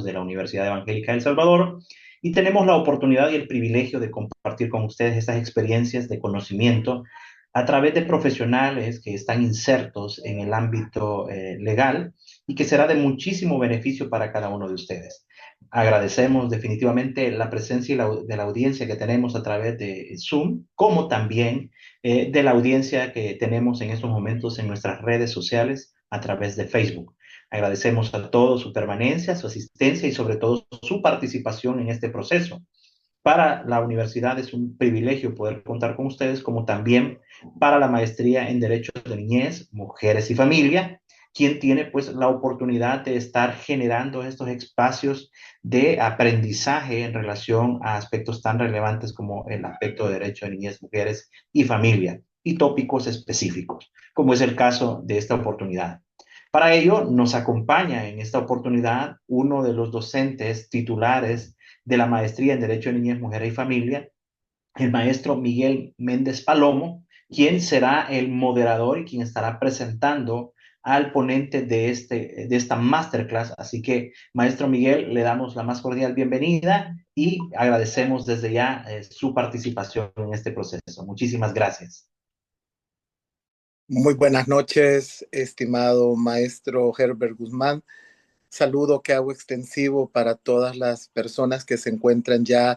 de la Universidad Evangélica de El Salvador y tenemos la oportunidad y el privilegio de compartir con ustedes estas experiencias de conocimiento a través de profesionales que están insertos en el ámbito legal y que será de muchísimo beneficio para cada uno de ustedes. Agradecemos definitivamente la presencia de la audiencia que tenemos a través de Zoom, como también de la audiencia que tenemos en estos momentos en nuestras redes sociales a través de Facebook. Agradecemos a todos su permanencia, su asistencia y sobre todo su participación en este proceso. Para la universidad es un privilegio poder contar con ustedes, como también para la maestría en Derechos de Niñez, Mujeres y Familia, quien tiene pues la oportunidad de estar generando estos espacios de aprendizaje en relación a aspectos tan relevantes como el aspecto de Derecho de Niñez, Mujeres y Familia y tópicos específicos, como es el caso de esta oportunidad. Para ello, nos acompaña en esta oportunidad uno de los docentes titulares de la maestría en Derecho de Niñez, Mujeres y Familia, el maestro Miguel Méndez Palomo, quien será el moderador y quien estará presentando al ponente de esta masterclass. Así que, maestro Miguel, le damos la más cordial bienvenida y agradecemos desde ya su participación en este proceso. Muchísimas gracias. Muy buenas noches, estimado maestro Herbert Guzmán. Saludo que hago extensivo para todas las personas que se encuentran ya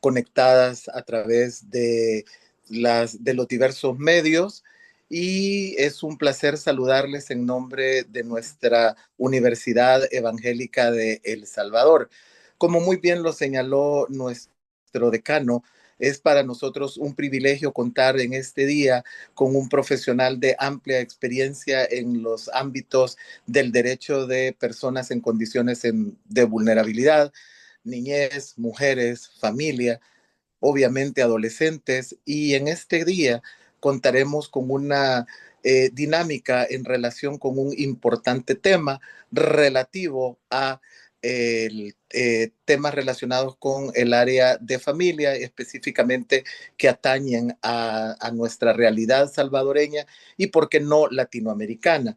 conectadas a través de los diversos medios. Y es un placer saludarles en nombre de nuestra Universidad Evangélica de El Salvador. Como muy bien lo señaló nuestro decano, es para nosotros un privilegio contar en este día con un profesional de amplia experiencia en los ámbitos del derecho de personas en condiciones de vulnerabilidad, niñez, mujeres, familia, obviamente adolescentes, y en este día contaremos con una dinámica en relación con un importante tema relativo a temas relacionados con el área de familia, específicamente que atañen a nuestra realidad salvadoreña y, por qué no, latinoamericana.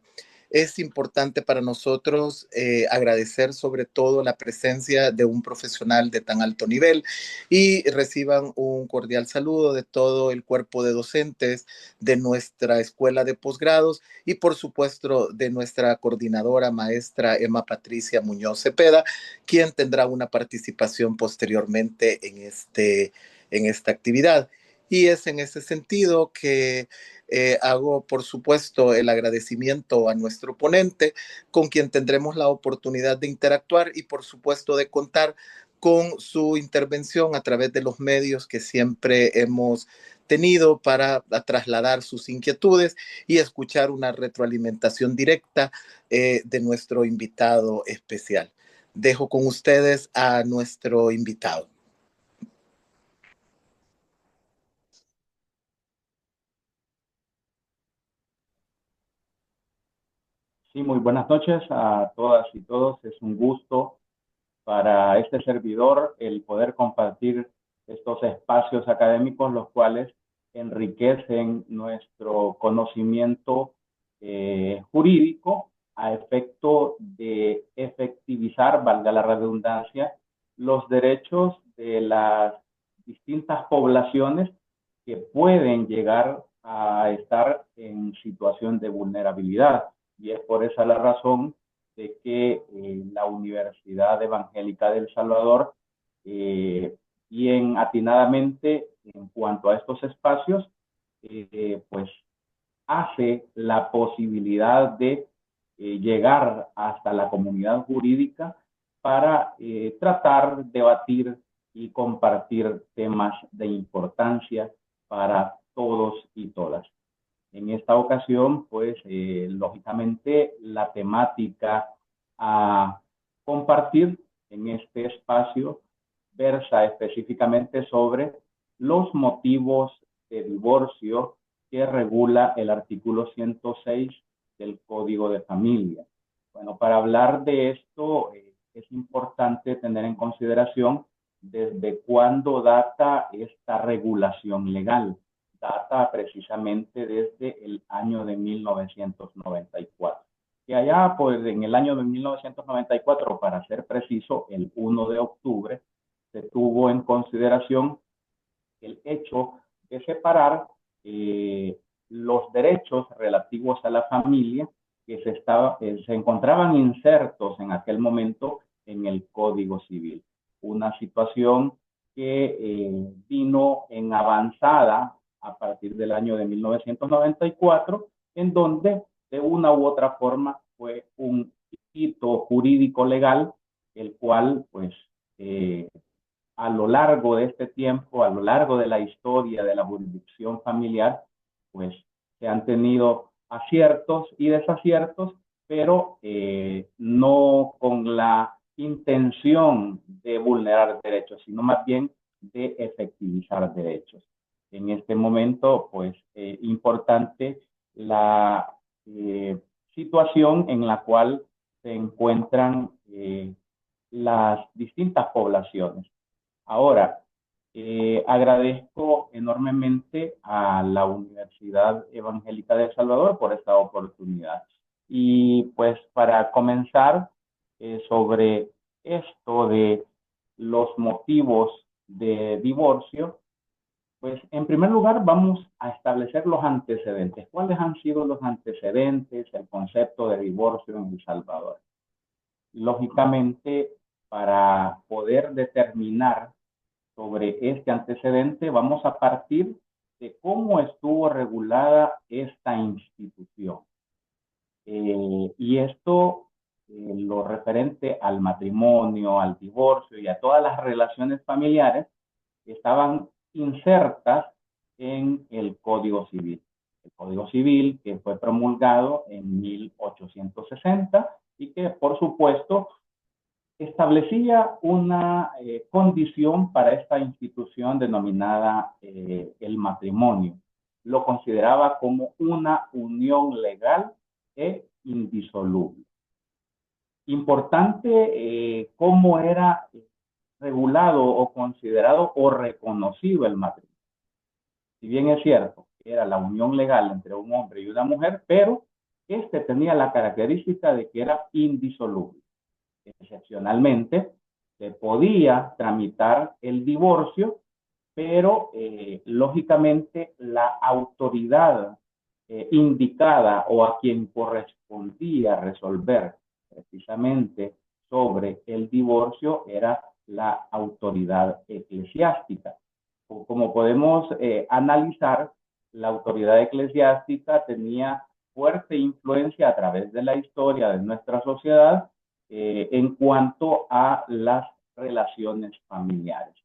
Es importante para nosotros agradecer sobre todo la presencia de un profesional de tan alto nivel y reciban un cordial saludo de todo el cuerpo de docentes de nuestra escuela de posgrados y por supuesto de nuestra coordinadora maestra Emma Patricia Muñoz Cepeda, quien tendrá una participación posteriormente en esta actividad. Y es en ese sentido que hago, por supuesto, el agradecimiento a nuestro ponente, con quien tendremos la oportunidad de interactuar y, por supuesto, de contar con su intervención a través de los medios que siempre hemos tenido para trasladar sus inquietudes y escuchar una retroalimentación directa de nuestro invitado especial. Dejo con ustedes a nuestro invitado. Sí, muy buenas noches a todas y todos. Es un gusto para este servidor el poder compartir estos espacios académicos, los cuales enriquecen nuestro conocimiento jurídico a efecto de efectivizar, valga la redundancia, los derechos de las distintas poblaciones que pueden llegar a estar en situación de vulnerabilidad. Y es por esa la razón de que la Universidad Evangélica de El Salvador, bien atinadamente en cuanto a estos espacios, pues hace la posibilidad de llegar hasta la comunidad jurídica para tratar, debatir y compartir temas de importancia para todos y todas. En esta ocasión, pues, lógicamente, la temática a compartir en este espacio versa específicamente sobre los motivos de divorcio que regula el artículo 106 del Código de Familia. Bueno, para hablar de esto es importante tener en consideración desde cuándo data esta regulación legal. Data precisamente desde el año de 1994. que allá pues en el año de 1994, para ser preciso, el 1 de octubre, se tuvo en consideración el hecho de separar los derechos relativos a la familia se encontraban insertos en aquel momento en el Código Civil. Una situación que vino en avanzada a partir del año de 1994, en donde de una u otra forma fue un hito jurídico legal, el cual pues a lo largo de este tiempo, a lo largo de la historia de la jurisdicción familiar, pues se han tenido aciertos y desaciertos, pero no con la intención de vulnerar derechos, sino más bien de efectivizar derechos. En este momento, pues, importante la situación en la cual se encuentran las distintas poblaciones. Ahora, agradezco enormemente a la Universidad Evangélica de El Salvador por esta oportunidad. Y pues para comenzar sobre esto de los motivos de divorcio, pues en primer lugar vamos a establecer los antecedentes. ¿Cuáles han sido los antecedentes, el concepto de divorcio en El Salvador? Lógicamente, para poder determinar sobre este antecedente, vamos a partir de cómo estuvo regulada esta institución. Y esto, lo referente al matrimonio, al divorcio y a todas las relaciones familiares, estaban insertas en el Código Civil. El Código Civil que fue promulgado en 1860 y que, por supuesto, establecía una condición para esta institución denominada el matrimonio. Lo consideraba como una unión legal e indisoluble. Importante cómo era regulado o considerado o reconocido el matrimonio. Si bien es cierto, era la unión legal entre un hombre y una mujer, pero este tenía la característica de que era indisoluble. Excepcionalmente, se podía tramitar el divorcio, pero lógicamente la autoridad indicada o a quien correspondía resolver precisamente sobre el divorcio era la autoridad eclesiástica. Como podemos analizar, la autoridad eclesiástica tenía fuerte influencia a través de la historia de nuestra sociedad en cuanto a las relaciones familiares.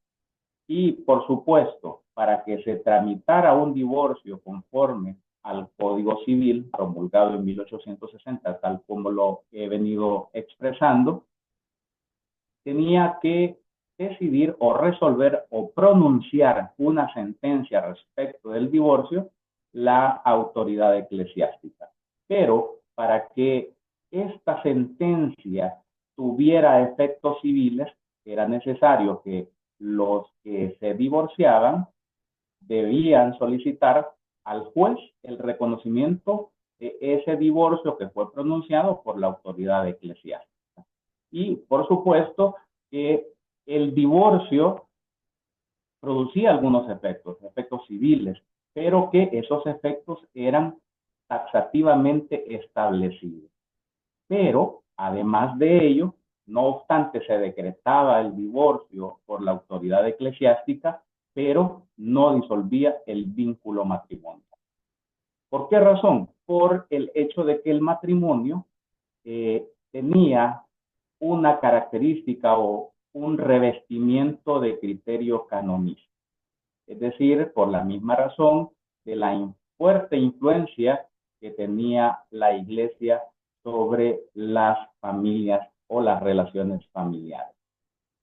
Y, por supuesto, para que se tramitara un divorcio conforme al Código Civil promulgado en 1860, tal como lo he venido expresando, tenía que decidir o resolver o pronunciar una sentencia respecto del divorcio la autoridad eclesiástica. Pero para que esta sentencia tuviera efectos civiles, era necesario que los que se divorciaban debían solicitar al juez el reconocimiento de ese divorcio que fue pronunciado por la autoridad eclesiástica. Y, por supuesto, que el divorcio producía algunos efectos civiles, pero que esos efectos eran taxativamente establecidos. Pero, además de ello, no obstante, se decretaba el divorcio por la autoridad eclesiástica, pero no disolvía el vínculo matrimonial. ¿Por qué razón? Por el hecho de que el matrimonio tenía una característica o un revestimiento de criterio canonista. Es decir, por la misma razón de la fuerte influencia que tenía la Iglesia sobre las familias o las relaciones familiares.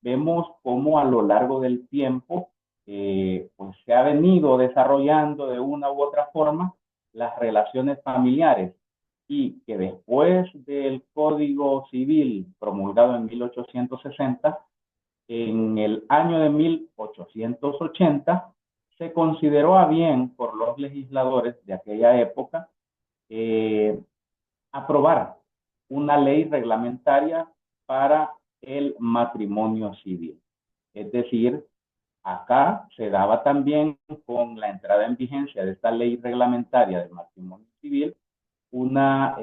Vemos cómo a lo largo del tiempo pues se ha venido desarrollando de una u otra forma las relaciones familiares y que después del Código Civil promulgado en 1860, en el año de 1880, se consideró a bien por los legisladores de aquella época aprobar una ley reglamentaria para el matrimonio civil. Es decir, acá se daba también con la entrada en vigencia de esta ley reglamentaria del matrimonio civil una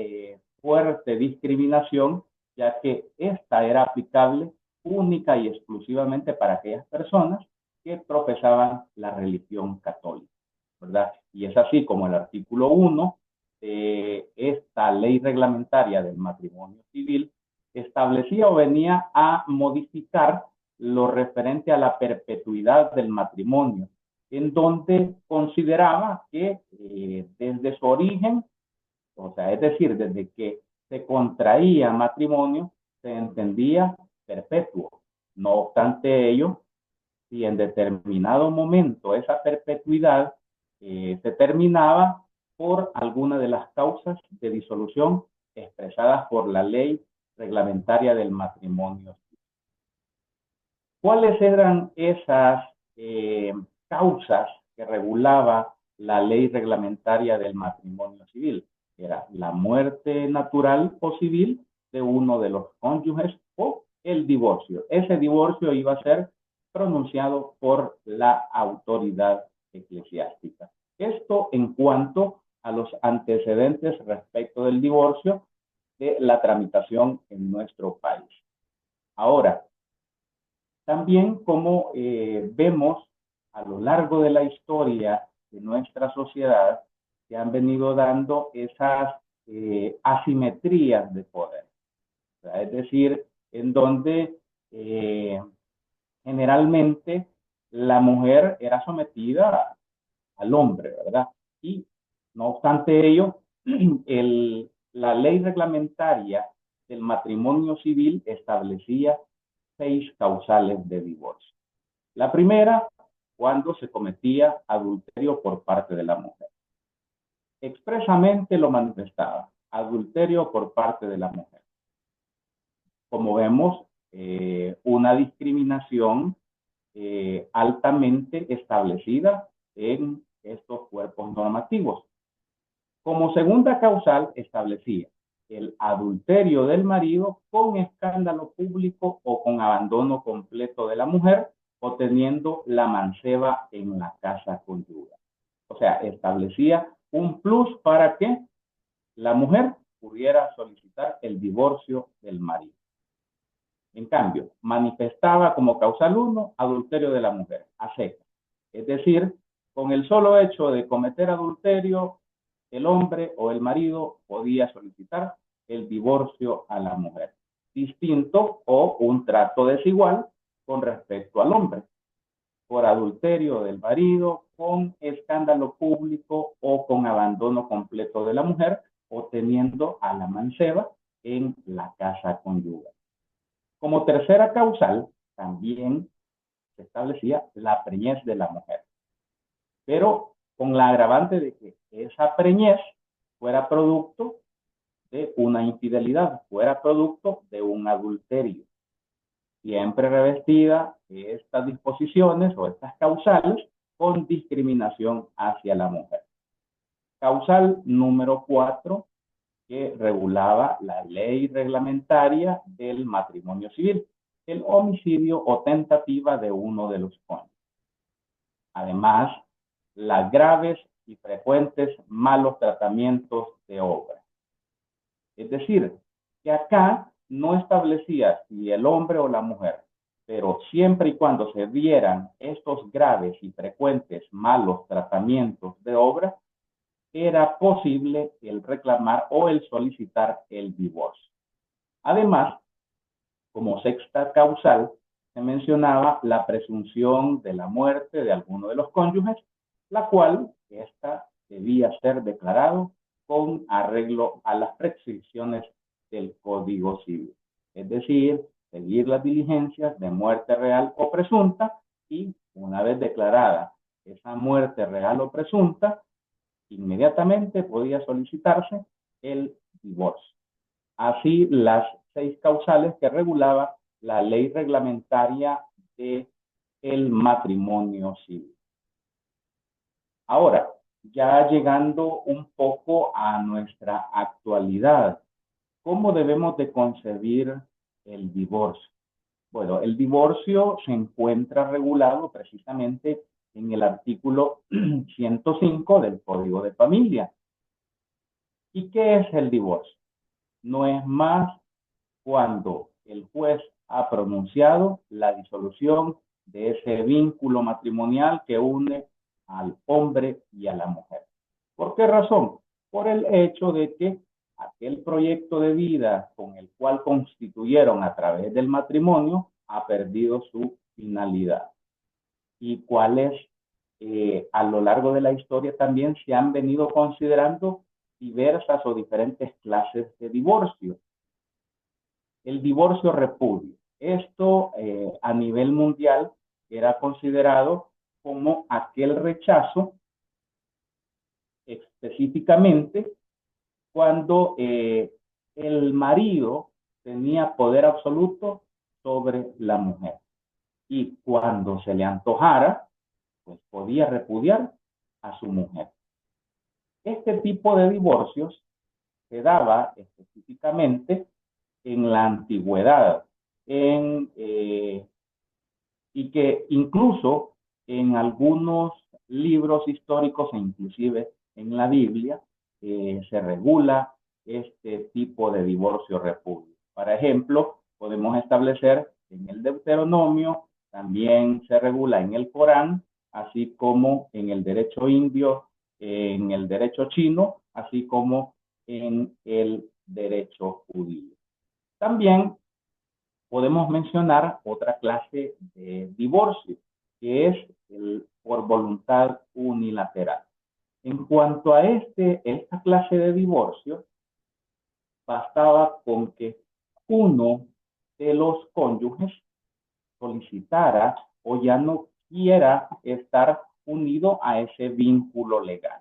fuerte discriminación, ya que esta era aplicable única y exclusivamente para aquellas personas que profesaban la religión católica, ¿verdad? Y es así como el artículo 1 de esta ley reglamentaria del matrimonio civil establecía o venía a modificar lo referente a la perpetuidad del matrimonio, en donde consideraba que desde su origen, o sea, es decir, desde que se contraía matrimonio, se entendía perpetuo. No obstante ello, si en determinado momento esa perpetuidad se terminaba por alguna de las causas de disolución expresadas por la ley reglamentaria del matrimonio. ¿Cuáles eran esas causas que regulaba la ley reglamentaria del matrimonio civil? Era la muerte natural o civil de uno de los cónyuges o el divorcio. Ese divorcio iba a ser pronunciado por la autoridad eclesiástica. Esto en cuanto a los antecedentes respecto del divorcio de la tramitación en nuestro país. Ahora, también como vemos a lo largo de la historia de nuestra sociedad, se han venido dando esas asimetrías de poder. O sea, es decir, en donde generalmente la mujer era sometida al hombre, ¿verdad? Y no obstante ello, la ley reglamentaria del matrimonio civil establecía 6 causales de divorcio. La primera, cuando se cometía adulterio por parte de la mujer. Expresamente lo manifestaba, adulterio por parte de la mujer. Como vemos, una discriminación altamente establecida en estos cuerpos normativos. Como segunda causal establecía el adulterio del marido con escándalo público o con abandono completo de la mujer o teniendo la manceba en la casa conyugal. O sea, establecía un plus para que la mujer pudiera solicitar el divorcio del marido. En cambio, manifestaba como causal 1 adulterio de la mujer, a secas. Es decir, con el solo hecho de cometer adulterio, el hombre o el marido podía solicitar el divorcio a la mujer. Distinto o un trato desigual con respecto al hombre. Por adulterio del marido, con escándalo público o con abandono completo de la mujer, o teniendo a la manceba en la casa conyugal. Como tercera causal, también se establecía la preñez de la mujer, pero con la agravante de que esa preñez fuera producto de una infidelidad, fuera producto de un adulterio. Siempre revestida estas disposiciones o estas causales con discriminación hacia la mujer. Causal número 4, que regulaba la ley reglamentaria del matrimonio civil, el homicidio o tentativa de uno de los cónyuges. Además, las graves y frecuentes malos tratamientos de obra. Es decir, que acá no establecía si el hombre o la mujer, pero siempre y cuando se dieran estos graves y frecuentes malos tratamientos de obra, era posible el reclamar o el solicitar el divorcio. Además, como sexta causal, se mencionaba la presunción de la muerte de alguno de los cónyuges, la cual esta debía ser declarado con arreglo a las prescripciones del Código Civil. Es decir, seguir las diligencias de muerte real o presunta y una vez declarada esa muerte real o presunta, inmediatamente podía solicitarse el divorcio. Así, las 6 causales que regulaba la ley reglamentaria del matrimonio civil. Ahora, ya llegando un poco a nuestra actualidad, ¿Cómo debemos de concebir el divorcio? Bueno, el divorcio se encuentra regulado precisamente en el artículo 105 del Código de Familia. ¿Y qué es el divorcio? No es más cuando el juez ha pronunciado la disolución de ese vínculo matrimonial que une al hombre y a la mujer. ¿Por qué razón? Por el hecho de que aquel proyecto de vida con el cual constituyeron a través del matrimonio ha perdido su finalidad. Y cuáles a lo largo de la historia también se han venido considerando diversas o diferentes clases de divorcio. El divorcio repudio. Esto a nivel mundial era considerado como aquel rechazo específicamente cuando el marido tenía poder absoluto sobre la mujer y cuando se le antojara, pues podía repudiar a su mujer. Este tipo de divorcios se daba específicamente en la antigüedad, y que incluso en algunos libros históricos e inclusive en la Biblia se regula este tipo de divorcio repudio. Por ejemplo, podemos establecer en el Deuteronomio, también se regula en el Corán, así como en el derecho indio, en el derecho chino, así como en el derecho judío. También podemos mencionar otra clase de divorcio, que es el por voluntad unilateral. En cuanto a esta clase de divorcio, bastaba con que uno de los cónyuges solicitara o ya no quiera estar unido a ese vínculo legal.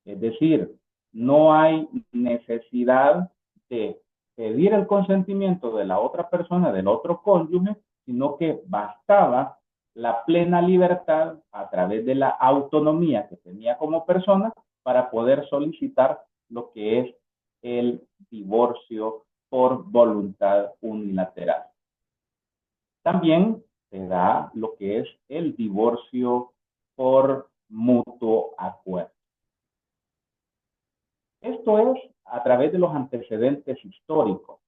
Es decir, no hay necesidad de pedir el consentimiento de la otra persona, del otro cónyuge, sino que bastaba la plena libertad a través de la autonomía que tenía como persona para poder solicitar lo que es el divorcio por voluntad unilateral. También se da lo que es el divorcio por mutuo acuerdo. Esto es a través de los antecedentes históricos,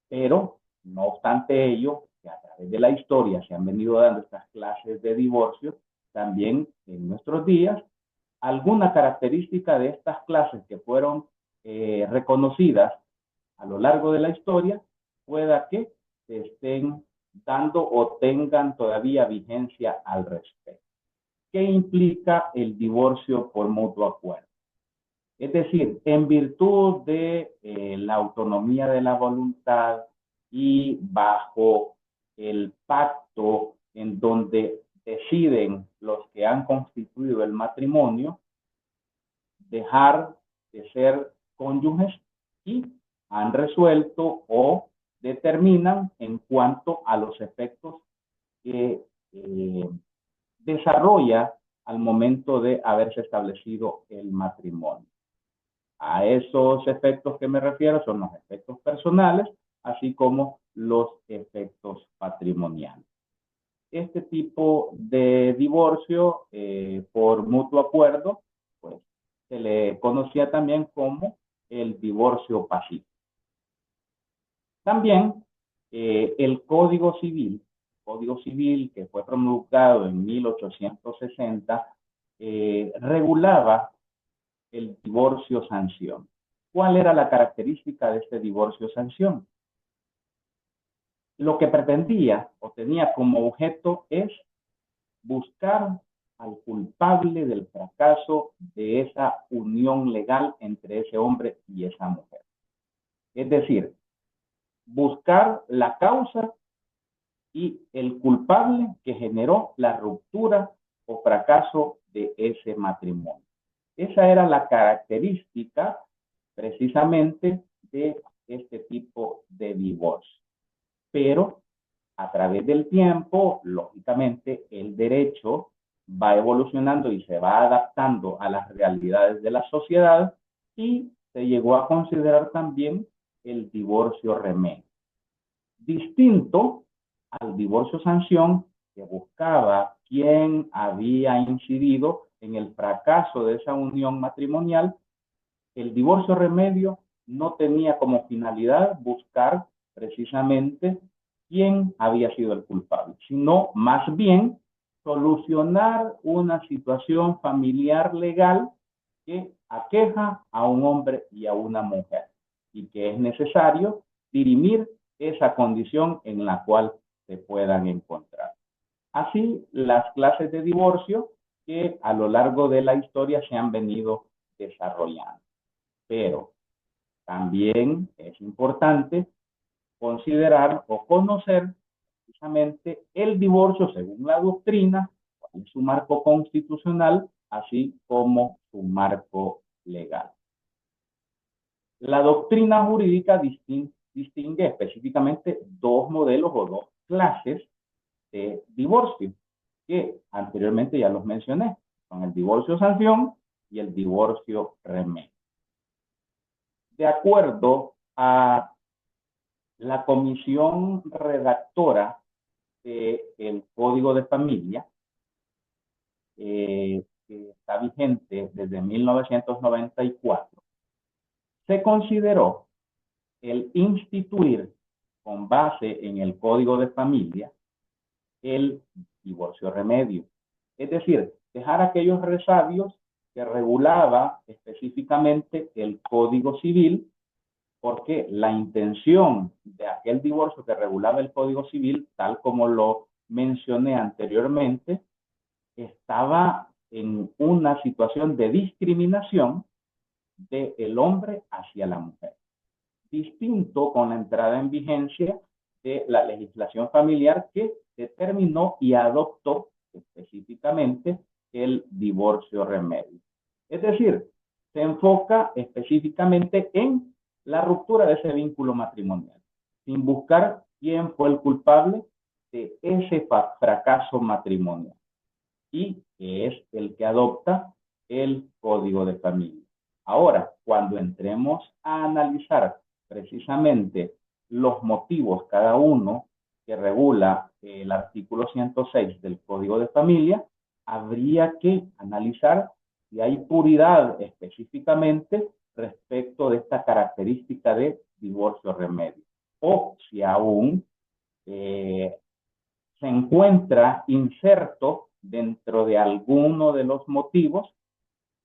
pero no obstante ello, que a través de la historia se han venido dando estas clases de divorcio, también en nuestros días, alguna característica de estas clases que fueron reconocidas a lo largo de la historia, pueda que se estén dando o tengan todavía vigencia al respecto. ¿Qué implica el divorcio por mutuo acuerdo? Es decir, en virtud de la autonomía de la voluntad y bajo el pacto en donde deciden los que han constituido el matrimonio dejar de ser cónyuges y han resuelto o determinan en cuanto a los efectos que desarrolla al momento de haberse establecido el matrimonio. A esos efectos que me refiero son los efectos personales, así como los efectos patrimoniales. Este tipo de divorcio por mutuo acuerdo, pues se le conocía también como el divorcio pacífico. También el Código Civil que fue promulgado en 1860, regulaba el divorcio sanción. ¿Cuál era la característica de este divorcio sanción? Lo que pretendía o tenía como objeto es buscar al culpable del fracaso de esa unión legal entre ese hombre y esa mujer. Es decir, buscar la causa y el culpable que generó la ruptura o fracaso de ese matrimonio. Esa era la característica precisamente de este tipo de divorcio. Pero a través del tiempo, lógicamente, el derecho va evolucionando y se va adaptando a las realidades de la sociedad y se llegó a considerar también el divorcio remedio. Distinto al divorcio sanción, que buscaba quién había incidido en el fracaso de esa unión matrimonial, el divorcio remedio no tenía como finalidad buscar precisamente quién había sido el culpable, sino más bien solucionar una situación familiar legal que aqueja a un hombre y a una mujer y que es necesario dirimir esa condición en la cual se puedan encontrar. Así, las clases de divorcio que a lo largo de la historia se han venido desarrollando. Pero también es importante considerar o conocer precisamente el divorcio según la doctrina, cuál es su marco constitucional, así como su marco legal. La doctrina jurídica distingue específicamente dos modelos o dos clases de divorcio, que anteriormente ya los mencioné, son el divorcio sanción y el divorcio remedio. De acuerdo a la comisión redactora del Código de Familia, que está vigente desde 1994, se consideró el instituir con base en el Código de Familia el divorcio remedio. Es decir, dejar aquellos resabios que regulaba específicamente el Código Civil, porque la intención de aquel divorcio que regulaba el Código Civil, tal como lo mencioné anteriormente, estaba en una situación de discriminación del hombre hacia la mujer. Distinto con la entrada en vigencia de la legislación familiar que determinó y adoptó específicamente el divorcio remedio. Es decir, se enfoca específicamente en la ruptura de ese vínculo matrimonial, sin buscar quién fue el culpable de ese fracaso matrimonial, y que es el que adopta el Código de Familia. Ahora, cuando entremos a analizar precisamente los motivos, cada uno que regula el artículo 106 del Código de Familia, habría que analizar si hay puridad específicamente respecto de esta característica de divorcio remedio, o si aún se encuentra inserto dentro de alguno de los motivos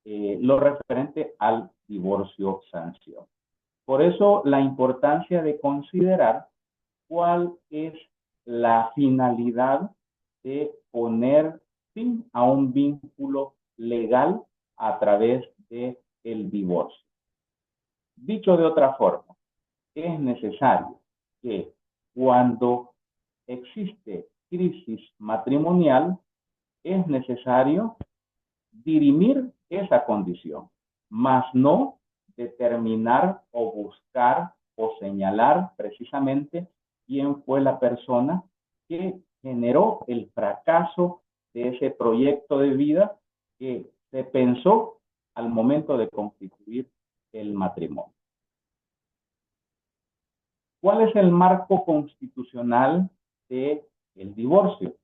lo referente al divorcio sanción. Por eso la importancia de considerar cuál es la finalidad de poner fin a un vínculo legal a través del divorcio. Dicho de otra forma, es necesario que cuando existe crisis matrimonial, es necesario dirimir esa condición, mas no determinar o buscar o señalar precisamente quién fue la persona que generó el fracaso de ese proyecto de vida que se pensó al momento de constituir el matrimonio. ¿Cuál es el marco constitucional del divorcio?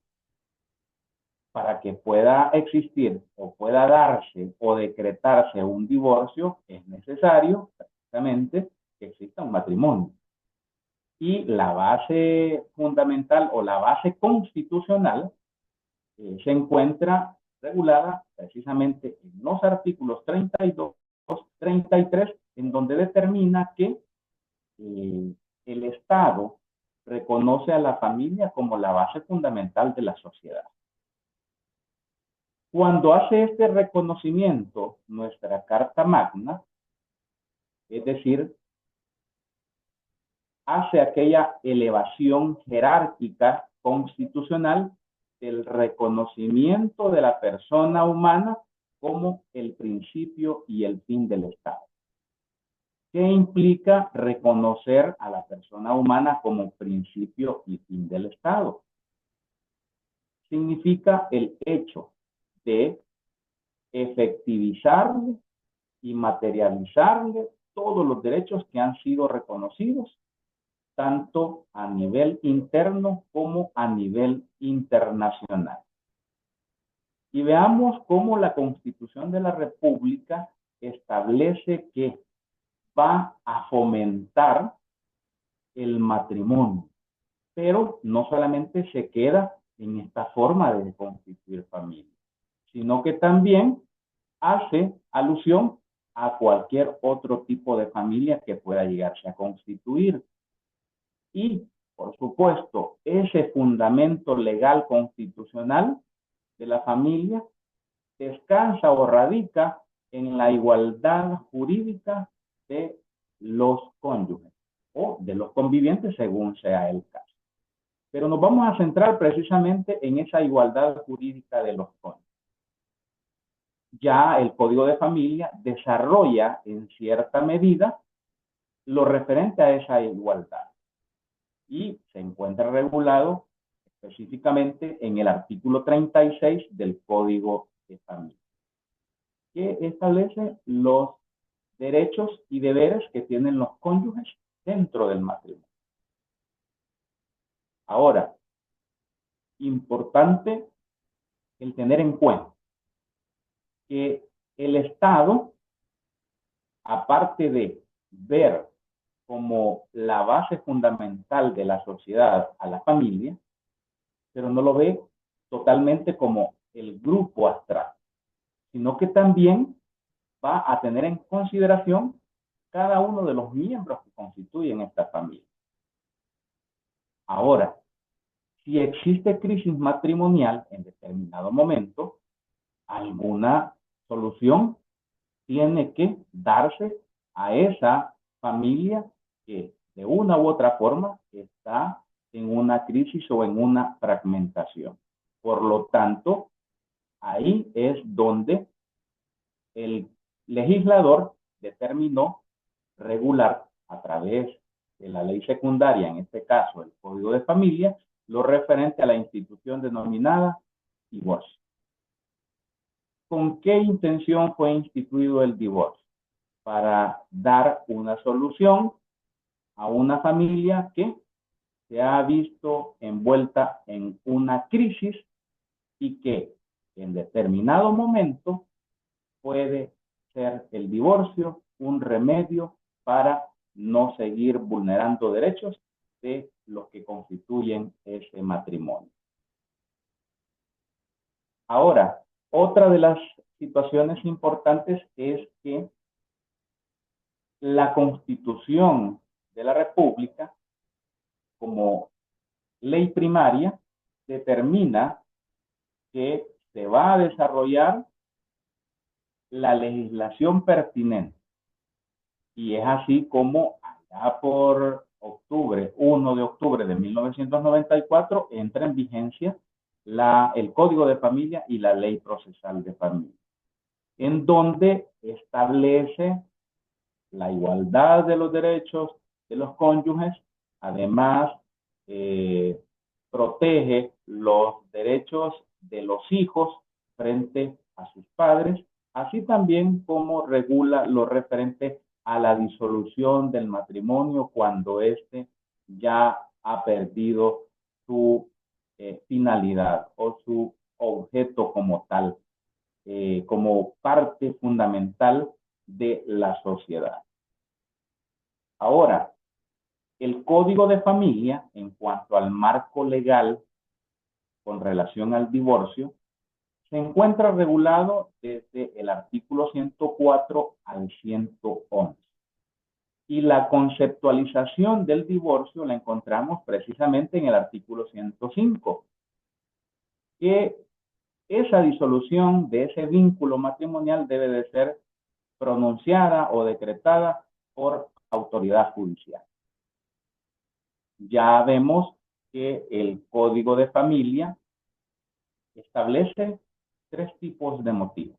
Para que pueda existir o pueda darse o decretarse un divorcio, es necesario precisamente que exista un matrimonio. Y la base fundamental o la base constitucional se encuentra regulada precisamente en los artículos 32, 33, en donde determina que el Estado reconoce a la familia como la base fundamental de la sociedad. Cuando hace este reconocimiento nuestra Carta Magna, es decir, hace aquella elevación jerárquica constitucional del reconocimiento de la persona humana como el principio y el fin del Estado. ¿Qué implica reconocer a la persona humana como principio y fin del Estado? Significa el hecho de efectivizarle y materializarle todos los derechos que han sido reconocidos, tanto a nivel interno como a nivel internacional. Y veamos cómo la Constitución de la República establece que va a fomentar el matrimonio, pero no solamente se queda en esta forma de constituir familia, sino que también hace alusión a cualquier otro tipo de familia que pueda llegarse a constituir. Y, por supuesto, ese fundamento legal constitucional de la familia descansa o radica en la igualdad jurídica de los cónyuges o de los convivientes según sea el caso. Pero nos vamos a centrar precisamente en esa igualdad jurídica de los cónyuges. Ya el Código de Familia desarrolla en cierta medida lo referente a esa igualdad y se encuentra regulado específicamente en el artículo 36 del Código de Familia, que establece los derechos y deberes que tienen los cónyuges dentro del matrimonio. Ahora, importante el tener en cuenta que el Estado, aparte de ver como la base fundamental de la sociedad a la familia, pero no lo ve totalmente como el grupo abstracto, sino que también va a tener en consideración cada uno de los miembros que constituyen esta familia. Ahora, si existe crisis matrimonial en determinado momento, alguna solución tiene que darse a esa familia que de una u otra forma está en una crisis o en una fragmentación. Por lo tanto, ahí es donde el legislador determinó regular a través de la ley secundaria, en este caso el Código de Familia, lo referente a la institución denominada divorcio. ¿Con qué intención fue instituido el divorcio? Para dar una solución a una familia que se ha visto envuelta en una crisis y que en determinado momento puede ser el divorcio un remedio para no seguir vulnerando derechos de los que constituyen ese matrimonio. Ahora, otra de las situaciones importantes es que la Constitución de la República, como ley primaria, determina que se va a desarrollar la legislación pertinente. Y es así como allá por octubre, 1 de octubre de 1994, entra en vigencia el Código de Familia y la Ley Procesal de Familia, en donde establece la igualdad de los derechos de los cónyuges, además protege los derechos de los hijos frente a sus padres, así también como regula lo referente a la disolución del matrimonio cuando éste ya ha perdido su finalidad o su objeto como tal, como parte fundamental de la sociedad. Ahora, el Código de Familia, en cuanto al marco legal con relación al divorcio, se encuentra regulado desde el artículo 104 al 111. Y la conceptualización del divorcio la encontramos precisamente en el artículo 105, que esa disolución de ese vínculo matrimonial debe de ser pronunciada o decretada por autoridad judicial. Ya vemos que el Código de Familia establece 3 tipos de motivos.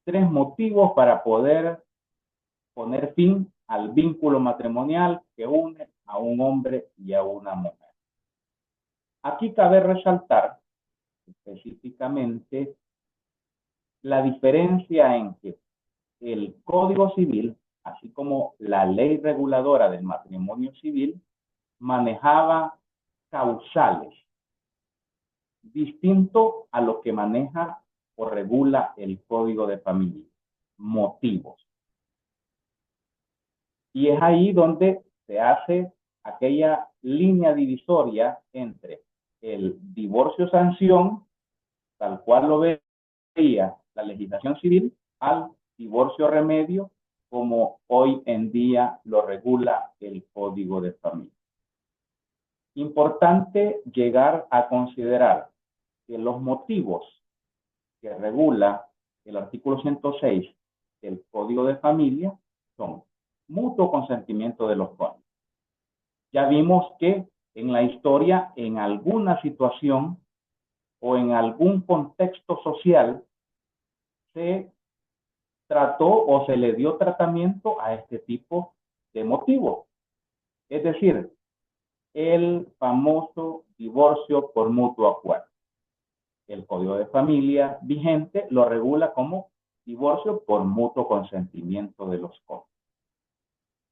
3 motivos para poder poner fin al vínculo matrimonial que une a un hombre y a una mujer. Aquí cabe resaltar específicamente la diferencia en que el Código Civil así como la ley reguladora del matrimonio civil, manejaba causales, distinto a lo que maneja o regula el Código de Familia, motivos. Y es ahí donde se hace aquella línea divisoria entre el divorcio sanción, tal cual lo veía la legislación civil, al divorcio remedio, como hoy en día lo regula el Código de Familia. Importante llegar a considerar que los motivos que regula el artículo 106 del Código de Familia son mutuo consentimiento de los cónyuges. Ya vimos que en la historia, en alguna situación o en algún contexto social, se trató o se le dio tratamiento a este tipo de motivo. Es decir, el famoso divorcio por mutuo acuerdo. El Código de Familia vigente lo regula como divorcio por mutuo consentimiento de los cónyuges.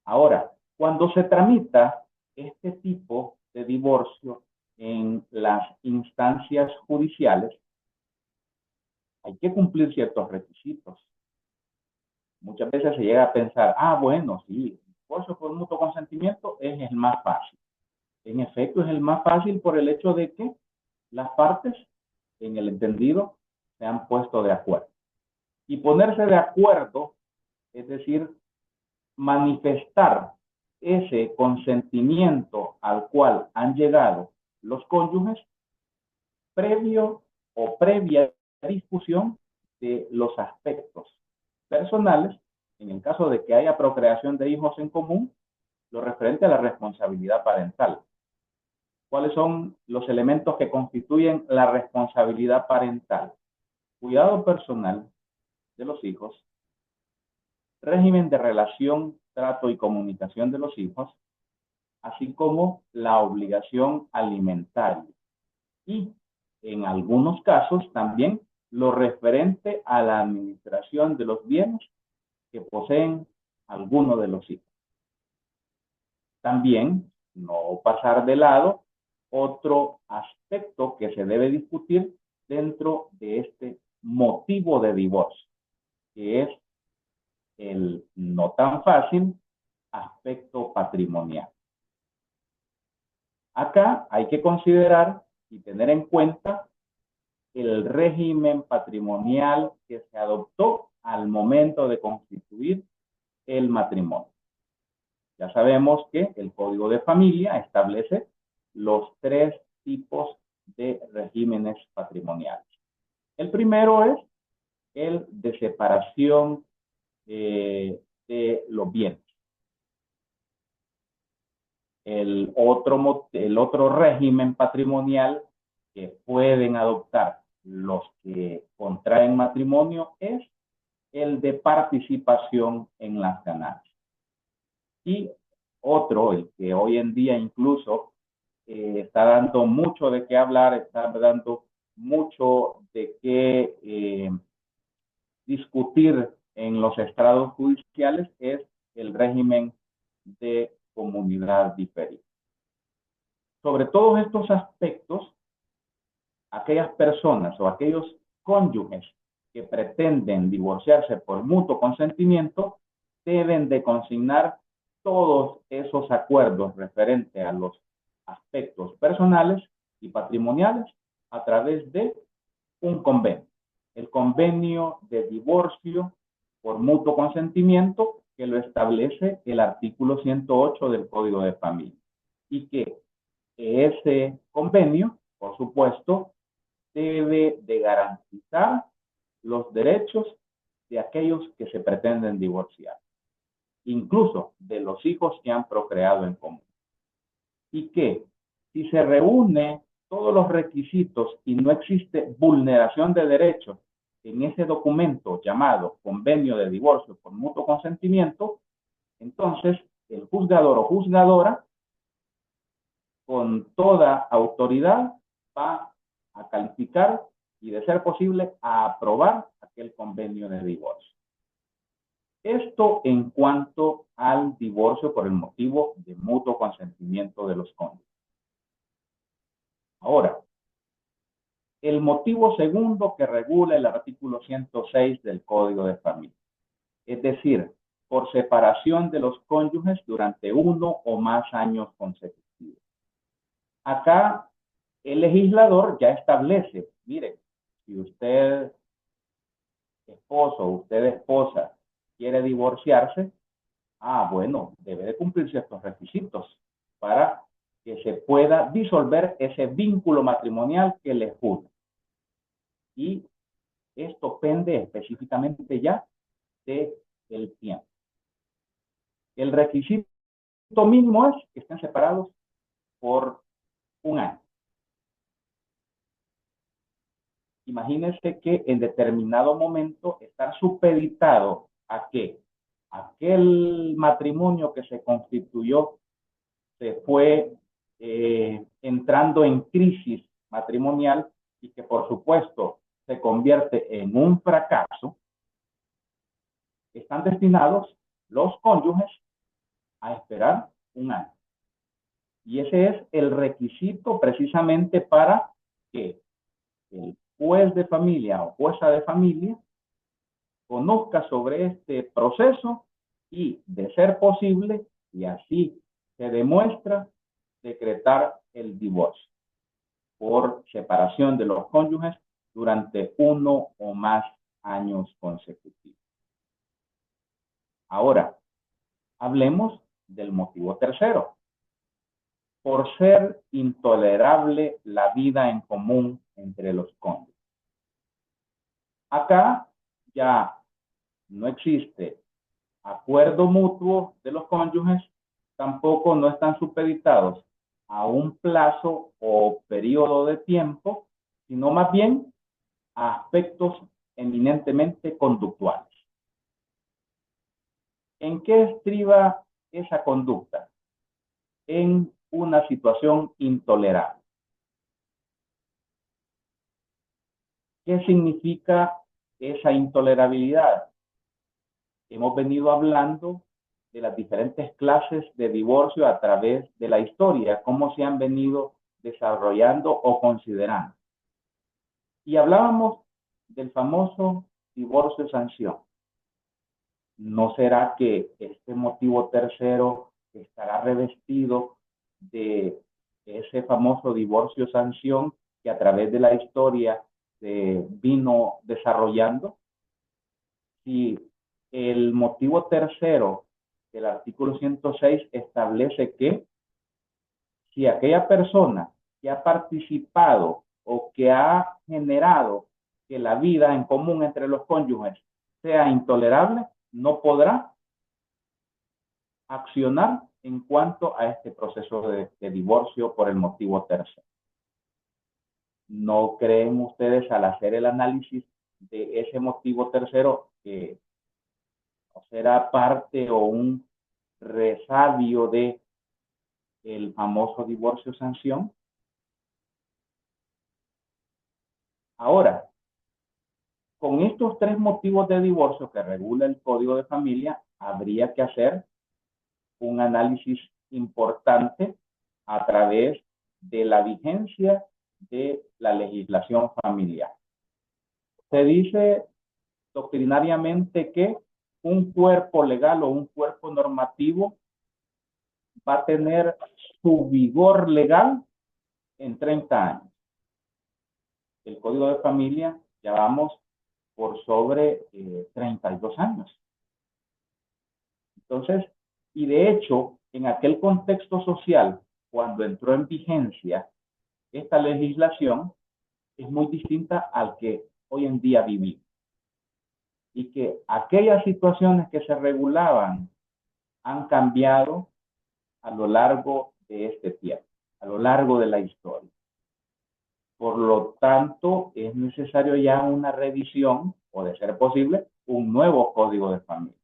Ahora, cuando se tramita este tipo de divorcio en las instancias judiciales, hay que cumplir ciertos requisitos. Muchas veces se llega a pensar, bueno, sí, el divorcio por mutuo consentimiento es el más fácil. En efecto, es el más fácil por el hecho de que las partes, en el entendido, se han puesto de acuerdo. Y ponerse de acuerdo, es decir, manifestar ese consentimiento al cual han llegado los cónyuges previo o previa discusión de los aspectos personales, en el caso de que haya procreación de hijos en común, lo referente a la responsabilidad parental. ¿Cuáles son los elementos que constituyen la responsabilidad parental? Cuidado personal de los hijos, régimen de relación, trato y comunicación de los hijos, así como la obligación alimentaria. Y en algunos casos también lo referente a la administración de los bienes que poseen alguno de los hijos. También no pasar de lado otro aspecto que se debe discutir dentro de este motivo de divorcio, que es el no tan fácil aspecto patrimonial. Acá hay que considerar y tener en cuenta el régimen patrimonial que se adoptó al momento de constituir el matrimonio. Ya sabemos que el Código de Familia establece los 3 tipos de regímenes patrimoniales. El primero es el de separación de los bienes. El otro régimen patrimonial que pueden adoptar los que contraen matrimonio es el de participación en las ganancias. Y otro, el que hoy en día incluso está dando mucho de qué hablar, está dando mucho de qué discutir en los estrados judiciales, es el régimen de comunidad diferida. Sobre todos estos aspectos, aquellas personas o aquellos cónyuges que pretenden divorciarse por mutuo consentimiento deben de consignar todos esos acuerdos referentes a los aspectos personales y patrimoniales a través de un convenio. El convenio de divorcio por mutuo consentimiento que lo establece el artículo 108 del Código de Familia. Y que ese convenio, por supuesto, debe de garantizar los derechos de aquellos que se pretenden divorciar, incluso de los hijos que han procreado en común. Y que si se reúnen todos los requisitos y no existe vulneración de derechos en ese documento llamado convenio de divorcio por mutuo consentimiento, entonces el juzgador o juzgadora con toda autoridad va a calificar y, de ser posible, a aprobar aquel convenio de divorcio. Esto en cuanto al divorcio por el motivo de mutuo consentimiento de los cónyuges. Ahora, el motivo segundo que regula el artículo 106 del Código de Familia, es decir, por separación de los cónyuges durante 1 o más años consecutivos. Acá el legislador ya establece, mire, si usted esposo, usted esposa, quiere divorciarse, bueno, debe de cumplir ciertos requisitos para que se pueda disolver ese vínculo matrimonial que les une. Y esto pende específicamente ya del tiempo. El requisito mínimo es que estén separados por 1 año. Imagínense que en determinado momento estar supeditado a que aquel matrimonio que se constituyó se fue entrando en crisis matrimonial y que por supuesto se convierte en un fracaso, están destinados los cónyuges a esperar 1 año. Y ese es el requisito precisamente para que el juez de familia o jueza de familia conozca sobre este proceso y, de ser posible, y así se demuestra, decretar el divorcio por separación de los cónyuges durante 1 o más años consecutivos. Ahora, hablemos del motivo tercero. Por ser intolerable la vida en común entre los cónyuges. Acá ya no existe acuerdo mutuo de los cónyuges, tampoco no están supeditados a un plazo o periodo de tiempo, sino más bien a aspectos eminentemente conductuales. ¿En qué estriba esa conducta? En una situación intolerable. ¿Qué significa esa intolerabilidad? Hemos venido hablando de las diferentes clases de divorcio a través de la historia, cómo se han venido desarrollando o considerando. Y hablábamos del famoso divorcio sanción. ¿No será que este motivo tercero estará revestido de ese famoso divorcio sanción que a través de la historia se vino desarrollando? Si el motivo tercero del artículo 106 establece que si aquella persona que ha participado o que ha generado que la vida en común entre los cónyuges sea intolerable, no podrá accionar en cuanto a este proceso de divorcio por el motivo tercero. ¿No creen ustedes, al hacer el análisis de ese motivo tercero, que será parte o un resabio de el famoso divorcio sanción? Ahora, con estos 3 motivos de divorcio que regula el Código de Familia, habría que hacer un análisis importante a través de la vigencia de la legislación familiar. Se dice doctrinariamente que un cuerpo legal o un cuerpo normativo va a tener su vigor legal en 30 años. El Código de Familia ya vamos por sobre 32 años. Entonces, y de hecho, en aquel contexto social, cuando entró en vigencia esta legislación, es muy distinta al que hoy en día vivimos. Y que aquellas situaciones que se regulaban han cambiado a lo largo de este tiempo, a lo largo de la historia. Por lo tanto, es necesario ya una revisión, o de ser posible, un nuevo código de familia.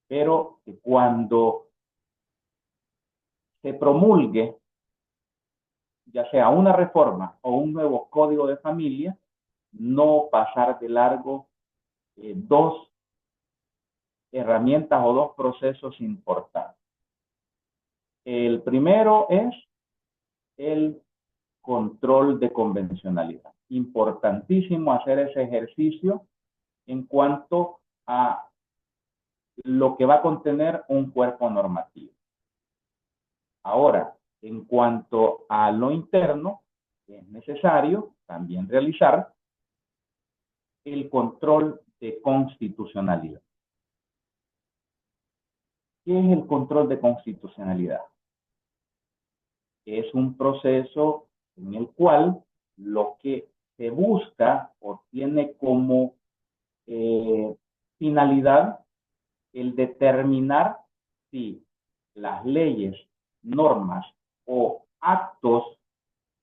Pero cuando se promulgue, ya sea una reforma o un nuevo código de familia, no pasar de largo 2 herramientas o dos procesos importantes. El primero es el control de convencionalidad. Importantísimo hacer ese ejercicio en cuanto a lo que va a contener un cuerpo normativo. Ahora, en cuanto a lo interno, es necesario también realizar el control de constitucionalidad. ¿Qué es el control de constitucionalidad? Es un proceso en el cual lo que se busca o tiene como finalidad el determinar si las leyes, normas o actos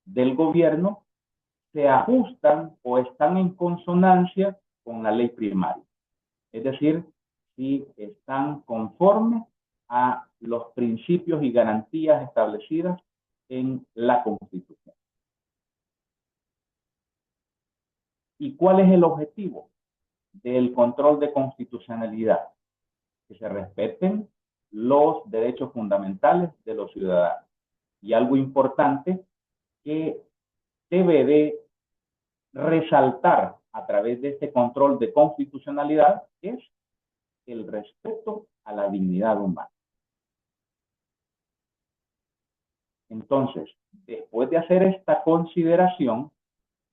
del gobierno se ajustan o están en consonancia con la ley primaria. Es decir, si están conformes a los principios y garantías establecidas en la Constitución. ¿Y cuál es el objetivo del control de constitucionalidad? Que se respeten los derechos fundamentales de los ciudadanos. Y algo importante que debe de resaltar a través de este control de constitucionalidad es el respeto a la dignidad humana. Entonces, después de hacer esta consideración,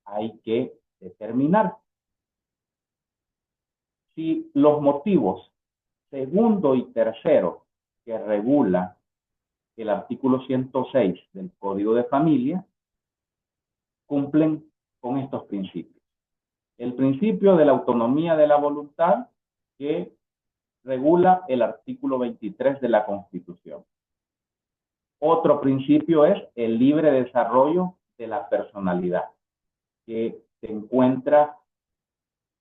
hay que determinar si los motivos segundo y tercero que regula el artículo 106 del Código de Familia cumplen con estos principios. El principio de la autonomía de la voluntad que regula el artículo 23 de la Constitución. Otro principio es el libre desarrollo de la personalidad, que se encuentra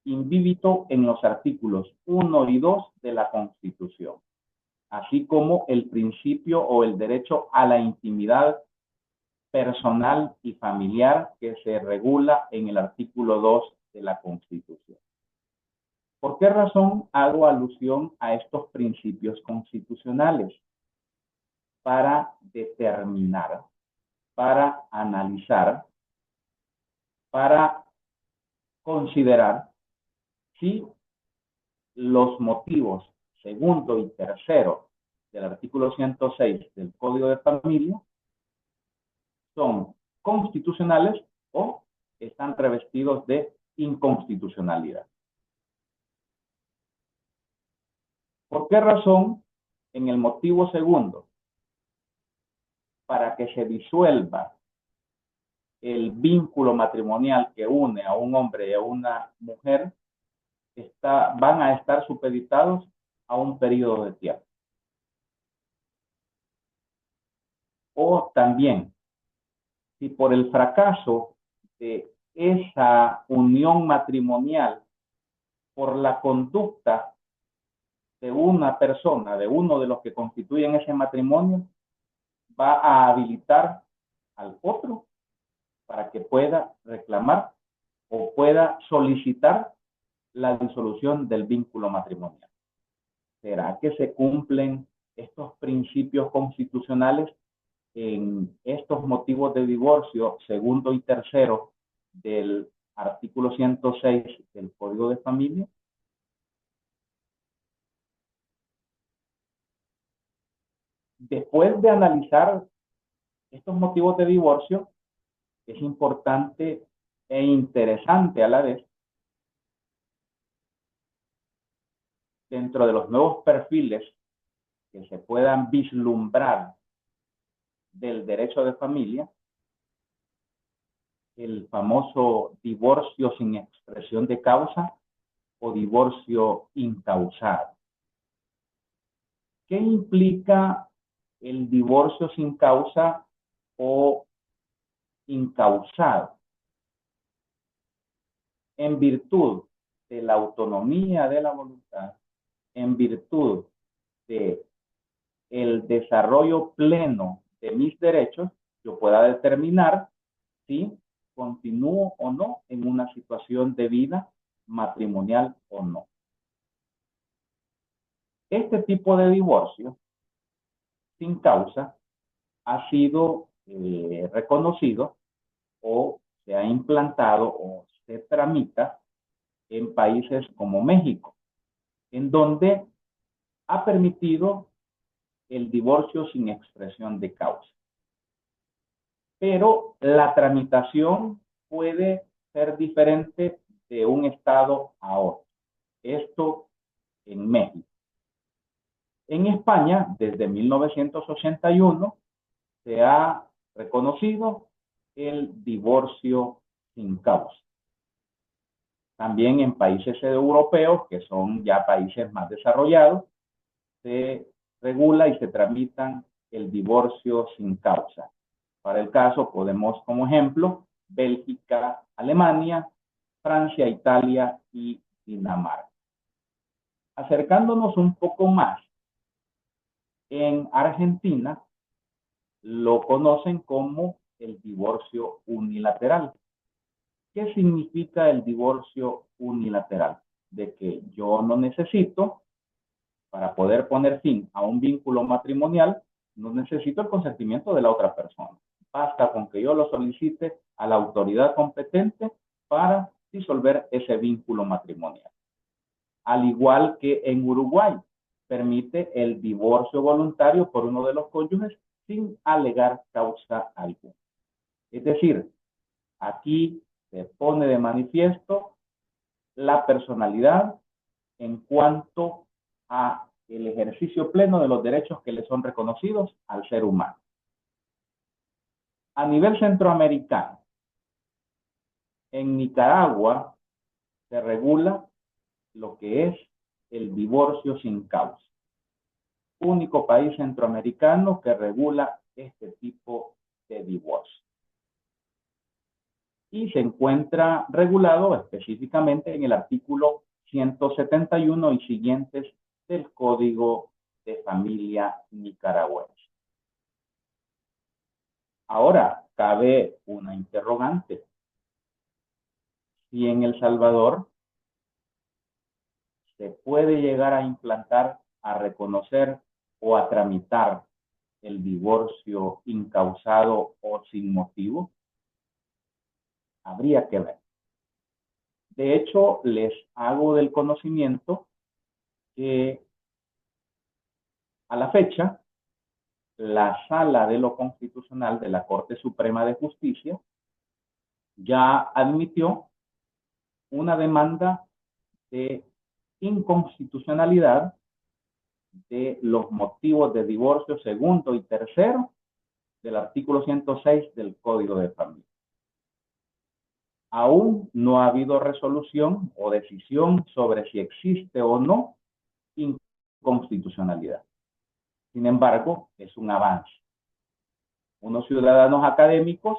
implícito en los artículos 1 y 2 de la Constitución, así como el principio o el derecho a la intimidad personal y familiar que se regula en el artículo 2 de la Constitución. ¿Por qué razón hago alusión a estos principios constitucionales? Para determinar, para analizar, para considerar si los motivos segundo y tercero del artículo 106 del Código de Familia son constitucionales o están revestidos de inconstitucionalidad. ¿Por qué razón en el motivo segundo, para que se disuelva el vínculo matrimonial que une a un hombre y a una mujer, van a estar supeditados a un periodo de tiempo? O también, si por el fracaso de esa unión matrimonial, por la conducta de una persona, de uno de los que constituyen ese matrimonio, va a habilitar al otro para que pueda reclamar o pueda solicitar la disolución del vínculo matrimonial. ¿Será que se cumplen estos principios constitucionales en estos motivos de divorcio segundo y tercero del artículo 106 del Código de Familia? Después de analizar estos motivos de divorcio, es importante e interesante a la vez, dentro de los nuevos perfiles que se puedan vislumbrar del derecho de familia, el famoso divorcio sin expresión de causa o divorcio incausado. ¿Qué implica el divorcio sin causa o incausado? En virtud de la autonomía de la voluntad, en virtud de el desarrollo pleno de mis derechos, yo pueda determinar si continúo o no en una situación de vida matrimonial o no. Este tipo de divorcio sin causa ha sido reconocido o se ha implantado o se tramita en países como México, en donde ha permitido el divorcio sin expresión de causa. Pero la tramitación puede ser diferente de un estado a otro. Esto en México. En España, desde 1981, se ha reconocido el divorcio sin causa. También en países europeos, que son ya países más desarrollados, se regula y se tramitan el divorcio sin causa. Para el caso, podemos, como ejemplo, Bélgica, Alemania, Francia, Italia y Dinamarca. Acercándonos un poco más, en Argentina lo conocen como el divorcio unilateral. ¿Qué significa el divorcio unilateral? De que yo no necesito, para poder poner fin a un vínculo matrimonial, no necesito el consentimiento de la otra persona. Basta con que yo lo solicite a la autoridad competente para disolver ese vínculo matrimonial. Al igual que en Uruguay, permite el divorcio voluntario por uno de los cónyuges sin alegar causa alguna. Es decir, aquí se pone de manifiesto la personalidad en cuanto a el ejercicio pleno de los derechos que le son reconocidos al ser humano. A nivel centroamericano, en Nicaragua se regula lo que es el divorcio sin causa. Único país centroamericano que regula este tipo de divorcio. Y se encuentra regulado específicamente en el artículo 171 y siguientes del Código de Familia nicaragüense. Ahora, cabe una interrogante. Si en El Salvador se puede llegar a implantar, a reconocer o a tramitar el divorcio incausado o sin motivo, habría que ver. De hecho, les hago del conocimiento que a la fecha, la Sala de lo Constitucional de la Corte Suprema de Justicia ya admitió una demanda de inconstitucionalidad de los motivos de divorcio segundo y tercero del artículo 106 del Código de Familia. Aún no ha habido resolución o decisión sobre si existe o no inconstitucionalidad. Sin embargo, es un avance. Unos ciudadanos académicos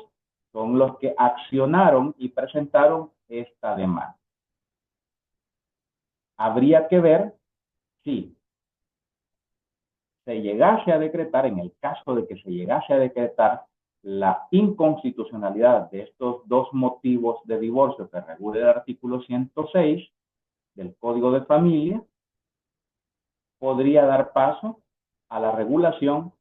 son los que accionaron y presentaron esta demanda. Habría que ver si se llegase a decretar, en el caso de que se llegase a decretar la inconstitucionalidad de estos dos motivos de divorcio que regula el artículo 106 del Código de Familia, podría dar paso a la regulación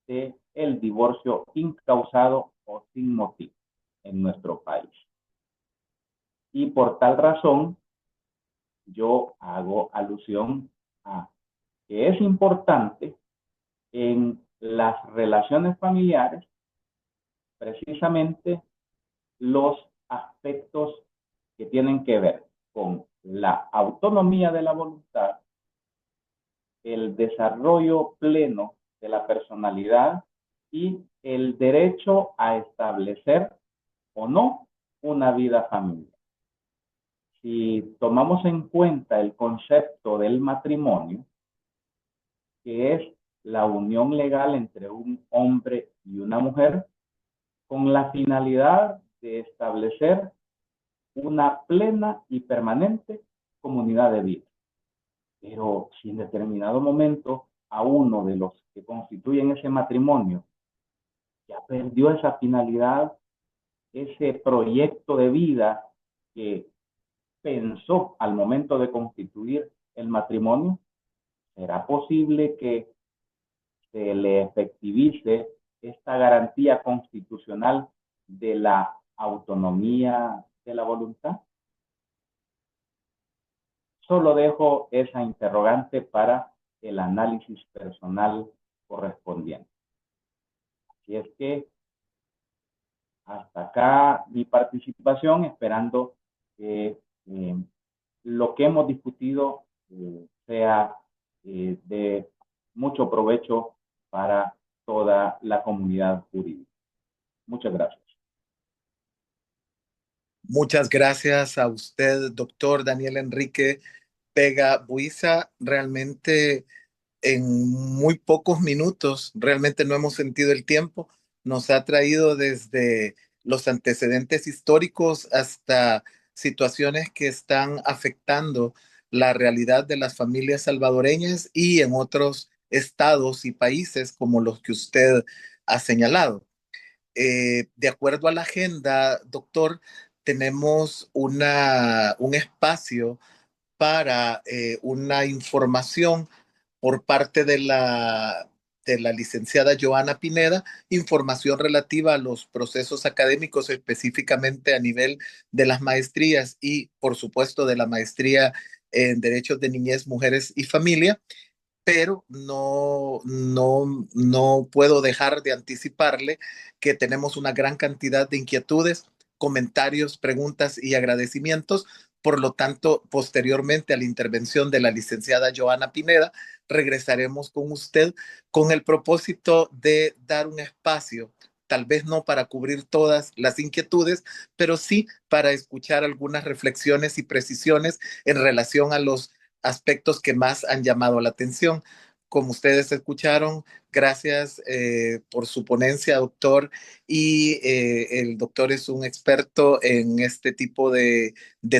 del divorcio incausado o sin motivo en nuestro país. Y por tal razón, yo hago alusión a que es importante en las relaciones familiares precisamente los aspectos que tienen que ver con la autonomía de la voluntad, el desarrollo pleno de la personalidad y el derecho a establecer o no una vida familiar. Si tomamos en cuenta el concepto del matrimonio, que es la unión legal entre un hombre y una mujer, con la finalidad de establecer una plena y permanente comunidad de vida. Pero si en determinado momento a uno de los que constituyen ese matrimonio ya perdió esa finalidad, ese proyecto de vida que pensó al momento de constituir el matrimonio, ¿será posible que se le efectivice esta garantía constitucional de la autonomía de la voluntad? Solo dejo esa interrogante para el análisis personal correspondiente. Así es que hasta acá mi participación, esperando que lo que hemos discutido sea de mucho provecho para toda la comunidad jurídica. Muchas gracias. Muchas gracias a usted, doctor Daniel Enrique Vega Buiza. Realmente en muy pocos minutos, realmente no hemos sentido el tiempo, nos ha traído desde los antecedentes históricos hasta situaciones que están afectando la realidad de las familias salvadoreñas y en otros estados y países como los que usted ha señalado. De acuerdo a la agenda, doctor, tenemos un espacio para una información por parte de la licenciada Joana Pineda, información relativa a los procesos académicos, específicamente a nivel de las maestrías y, por supuesto, de la maestría en Derechos de Niñez, Mujeres y Familia, pero no puedo dejar de anticiparle que tenemos una gran cantidad de inquietudes, comentarios, preguntas y agradecimientos. Por lo tanto, posteriormente a la intervención de la licenciada Joana Pineda, regresaremos con usted con el propósito de dar un espacio, tal vez no para cubrir todas las inquietudes, pero sí para escuchar algunas reflexiones y precisiones en relación a los aspectos que más han llamado la atención. Como ustedes escucharon, gracias por su ponencia, doctor. Y el doctor es un experto en este tipo de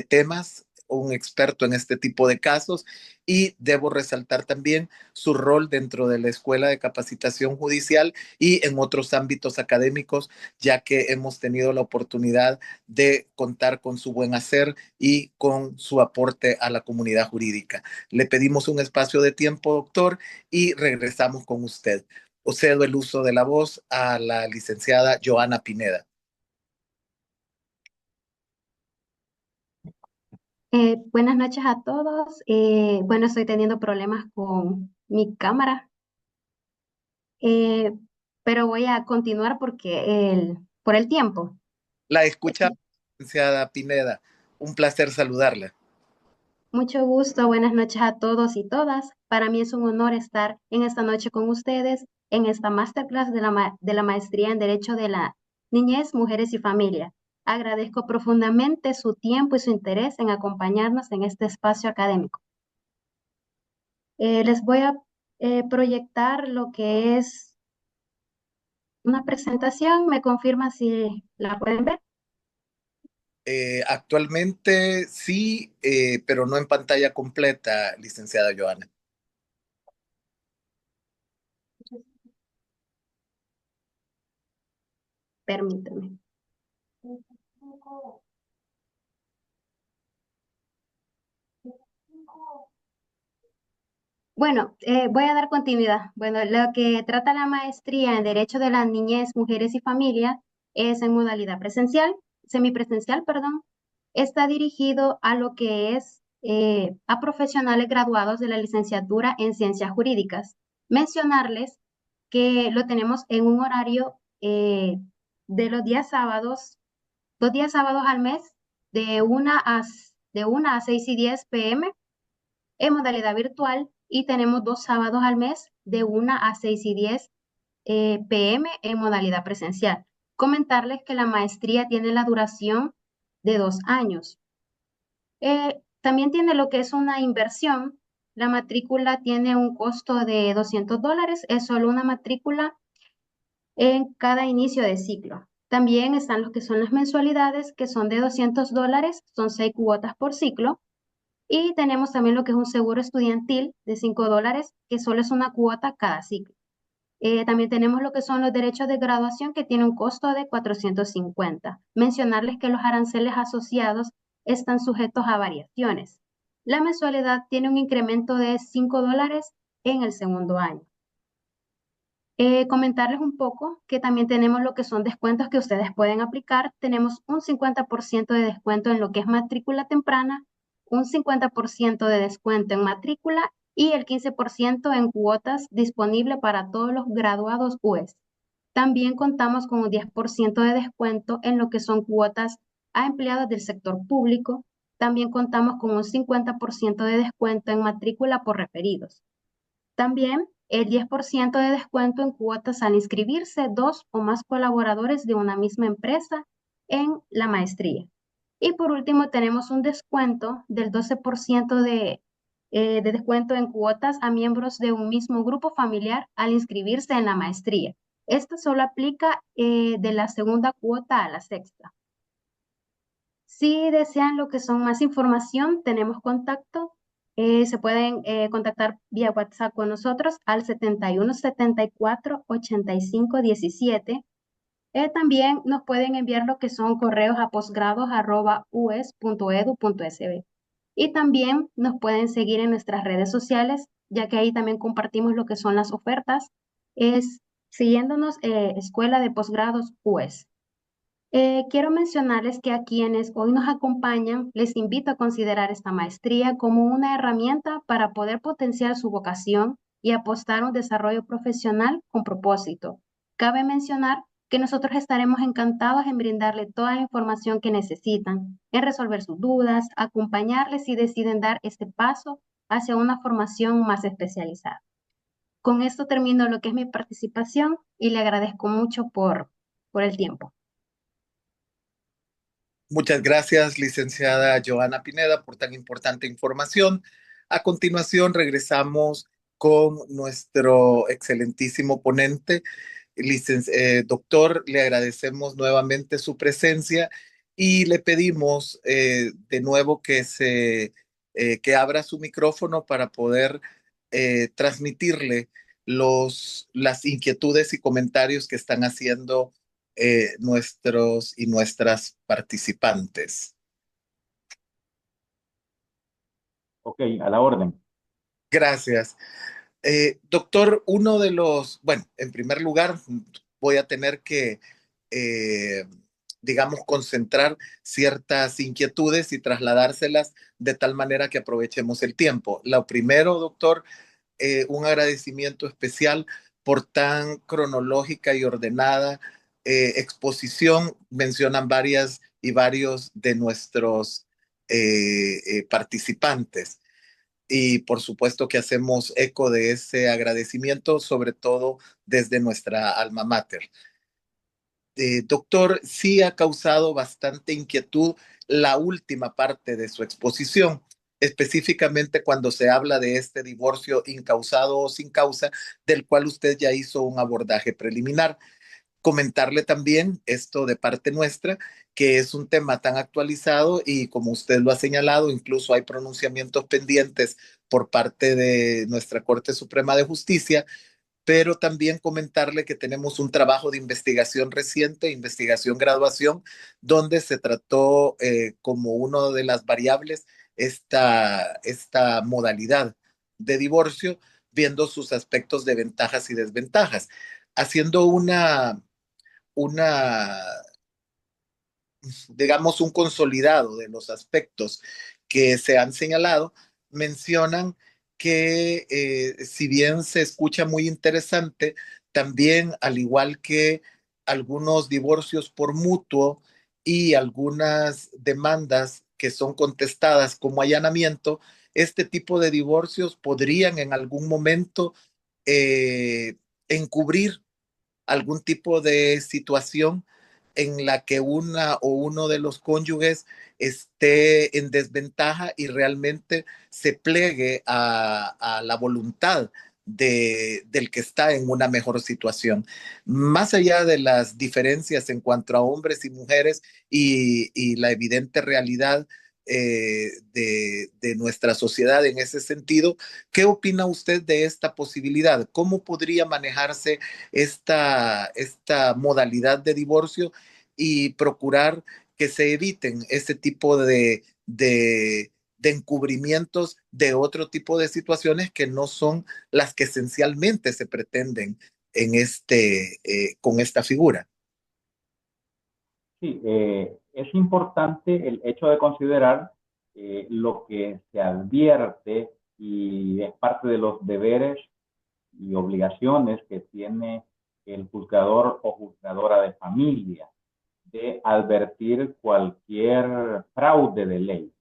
temas, un experto en este tipo de casos. Y debo resaltar también su rol dentro de la Escuela de Capacitación Judicial y en otros ámbitos académicos, ya que hemos tenido la oportunidad de contar con su buen hacer y con su aporte a la comunidad jurídica. Le pedimos un espacio de tiempo, doctor, y regresamos con usted. Cedo el uso de la voz a la licenciada Joana Pineda. Buenas noches a todos. Bueno, estoy teniendo problemas con mi cámara, eh, pero voy a continuar por el tiempo. La escucha, licenciada Pineda. Un placer saludarla. Mucho gusto, buenas noches a todos y todas. Para mí es un honor estar en esta noche con ustedes en esta masterclass de la maestría en Derecho de la Niñez, Mujeres y Familia. Agradezco profundamente su tiempo y su interés en acompañarnos en este espacio académico. Les voy a proyectar lo que es una presentación. ¿Me confirma si la pueden ver? Actualmente sí, pero no en pantalla completa, licenciada Joana. Permítame. Bueno, voy a dar continuidad. Bueno, lo que trata la maestría en Derecho de la Niñez, Mujeres y Familia es en modalidad presencial, semipresencial, perdón. Está dirigido a lo que es a profesionales graduados de la licenciatura en Ciencias Jurídicas. Mencionarles que lo tenemos en un horario de los días sábados, 2 días sábados al mes, de 1 a 6:10 p.m. en modalidad virtual y tenemos 2 sábados al mes de 1 a 6:10 p.m. en modalidad presencial. Comentarles que la maestría tiene la duración de 2 años. También tiene lo que es una inversión. La matrícula tiene un costo de $200. Es solo una matrícula en cada inicio de ciclo. También están los que son las mensualidades, que son de $200, son 6 cuotas por ciclo. Y tenemos también lo que es un seguro estudiantil de $5, que solo es una cuota cada ciclo. También tenemos lo que son los derechos de graduación, que tiene un costo de $450. Mencionarles que los aranceles asociados están sujetos a variaciones. La mensualidad tiene un incremento de $5 en el segundo año. Comentarles un poco que también tenemos lo que son descuentos que ustedes pueden aplicar. Tenemos un 50% de descuento en lo que es matrícula temprana, un 50% de descuento en matrícula y el 15% en cuotas disponible para todos los graduados UES. También contamos con un 10% de descuento en lo que son cuotas a empleados del sector público. También contamos con un 50% de descuento en matrícula por referidos. También el 10% de descuento en cuotas al inscribirse dos o más colaboradores de una misma empresa en la maestría. Y por último, tenemos un descuento del 12% de descuento en cuotas a miembros de un mismo grupo familiar al inscribirse en la maestría. Esto solo aplica de la segunda cuota a la sexta. Si desean lo que son más información, tenemos contacto. Se pueden contactar vía WhatsApp con nosotros al 71 74 85 17. También nos pueden enviar lo que son correos a posgrados@ues.edu.sb. Y también nos pueden seguir en nuestras redes sociales, ya que ahí también compartimos lo que son las ofertas. Es siguiéndonos Escuela de Posgrados UES. Quiero mencionarles que a quienes hoy nos acompañan, les invito a considerar esta maestría como una herramienta para poder potenciar su vocación y apostar a un desarrollo profesional con propósito. Cabe mencionar que nosotros estaremos encantados en brindarle toda la información que necesitan, en resolver sus dudas, acompañarles si deciden dar este paso hacia una formación más especializada. Con esto termino lo que es mi participación y le agradezco mucho por el tiempo. Muchas gracias, licenciada Joana Pineda, por tan importante información. A continuación, regresamos con nuestro excelentísimo ponente. Doctor, le agradecemos nuevamente su presencia y le pedimos de nuevo que abra su micrófono para poder transmitirle las inquietudes y comentarios que están haciendo nuestros y nuestras participantes. Ok, a la orden. Gracias. Doctor, bueno, en primer lugar, voy a tener que, eh, digamos, concentrar ciertas inquietudes y trasladárselas de tal manera que aprovechemos el tiempo. Lo primero, doctor, un agradecimiento especial por tan cronológica y ordenada exposición. Mencionan varias y varios de nuestros participantes. Y por supuesto que hacemos eco de ese agradecimiento, sobre todo desde nuestra alma mater. Doctor, sí ha causado bastante inquietud la última parte de su exposición, específicamente cuando se habla de este divorcio incausado o sin causa, del cual usted ya hizo un abordaje preliminar. Comentarle también esto de parte nuestra, que es un tema tan actualizado y como usted lo ha señalado, incluso hay pronunciamientos pendientes por parte de nuestra Corte Suprema de Justicia, pero también comentarle que tenemos un trabajo de investigación reciente, investigación graduación, donde se trató como una de las variables esta modalidad de divorcio, viendo sus aspectos de ventajas y desventajas, haciendo una, digamos, un consolidado de los aspectos que se han señalado. Mencionan que si bien se escucha muy interesante, también al igual que algunos divorcios por mutuo y algunas demandas que son contestadas como allanamiento, este tipo de divorcios podrían en algún momento encubrir algún tipo de situación en la que una o uno de los cónyuges esté en desventaja y realmente se plegue a la voluntad del que está en una mejor situación. Más allá de las diferencias en cuanto a hombres y mujeres y la evidente realidad de nuestra sociedad en ese sentido, ¿qué opina usted de esta posibilidad? ¿Cómo podría manejarse esta modalidad de divorcio y procurar que se eviten ese tipo de encubrimientos de otro tipo de situaciones que no son las que esencialmente se pretenden en con esta figura. Sí, es importante el hecho de considerar lo que se advierte y es parte de los deberes y obligaciones que tiene el juzgador o juzgadora de familia, de advertir cualquier fraude de ley,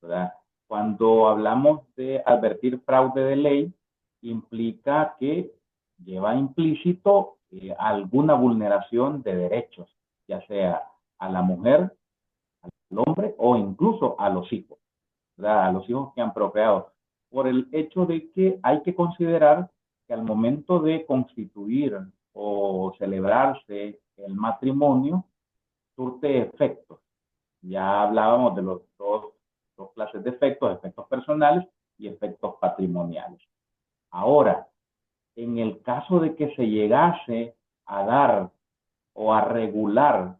¿verdad? Cuando hablamos de advertir fraude de ley, implica que lleva implícito alguna vulneración de derechos, ya sea a la mujer, al hombre o incluso a los hijos, ¿verdad? A los hijos que han procreado, por el hecho de que hay que considerar que al momento de constituir o celebrarse el matrimonio, surte efectos. Ya hablábamos de los dos clases de efectos, efectos personales y efectos patrimoniales. Ahora, en el caso de que se llegase a dar o a regular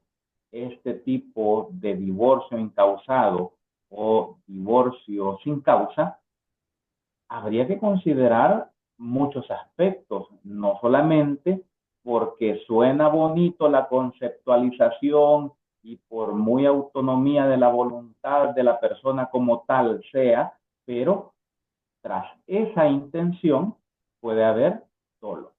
este tipo de divorcio incausado o divorcio sin causa, habría que considerar muchos aspectos, no solamente porque suena bonito la conceptualización y por muy autonomía de la voluntad de la persona como tal sea, pero tras esa intención puede haber dolo.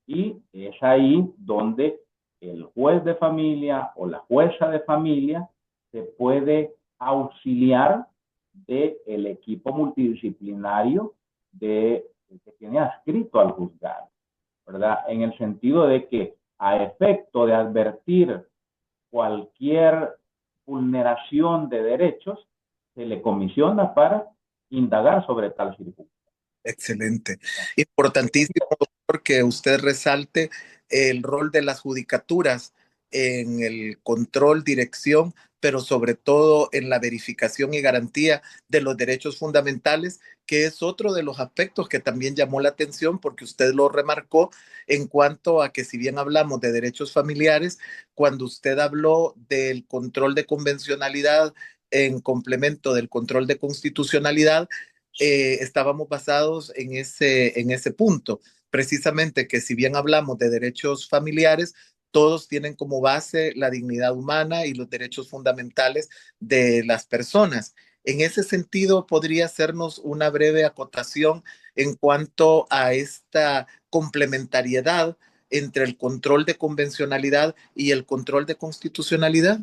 Y es ahí donde el juez de familia o la jueza de familia se puede auxiliar del equipo multidisciplinario que tiene adscrito al juzgado, ¿verdad? En el sentido de que a efecto de advertir cualquier vulneración de derechos, se le comisiona para indagar sobre tal circunstancia. Excelente. Importantísimo, doctor, que usted resalte el rol de las judicaturas en el control, dirección, pero sobre todo en la verificación y garantía de los derechos fundamentales, que es otro de los aspectos que también llamó la atención porque usted lo remarcó en cuanto a que si bien hablamos de derechos familiares, cuando usted habló del control de convencionalidad en complemento del control de constitucionalidad, estábamos basados en ese punto, precisamente que si bien hablamos de derechos familiares, todos tienen como base la dignidad humana y los derechos fundamentales de las personas. En ese sentido, ¿podría hacernos una breve acotación en cuanto a esta complementariedad entre el control de convencionalidad y el control de constitucionalidad?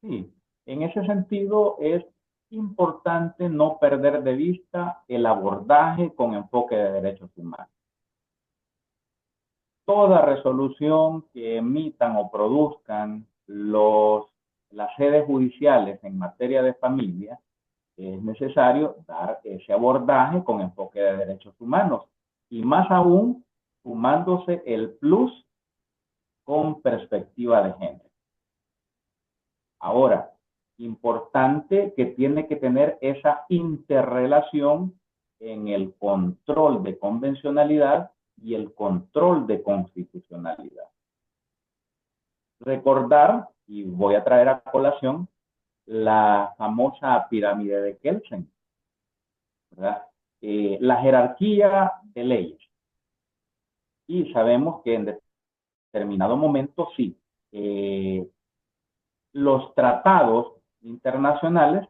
Sí, en ese sentido es importante no perder de vista el abordaje con enfoque de derechos humanos. Toda resolución que emitan o produzcan las sedes judiciales en materia de familia, es necesario dar ese abordaje con enfoque de derechos humanos y más aún sumándose el plus con perspectiva de género. Ahora, importante que tiene que tener esa interrelación en el control de convencionalidad y el control de constitucionalidad. Recordar, y voy a traer a colación, la famosa pirámide de Kelsen, ¿verdad? La jerarquía de leyes. Y sabemos que en determinado momento sí, los tratados internacionales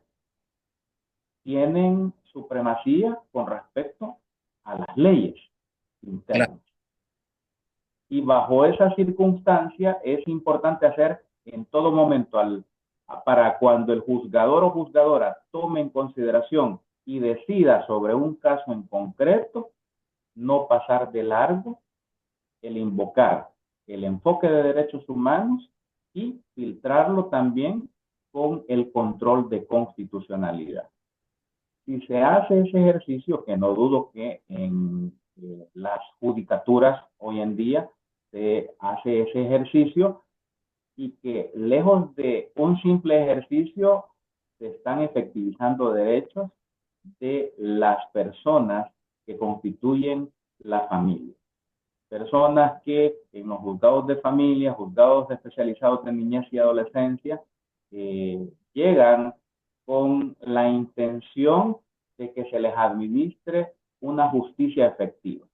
tienen supremacía con respecto a las leyes internas. Claro. Y bajo esa circunstancia es importante hacer en todo momento, para cuando el juzgador o juzgadora tome en consideración y decida sobre un caso en concreto, no pasar de largo el invocar el enfoque de derechos humanos y filtrarlo también con el control de constitucionalidad. Si se hace ese ejercicio, que no dudo que en las judicaturas hoy en día se hace ese ejercicio y que lejos de un simple ejercicio se están efectivizando derechos de las personas que constituyen la familia. Personas que en los juzgados de familia, juzgados especializados en niñez y adolescencia, llegan con la intención de que se les administre una justicia efectiva.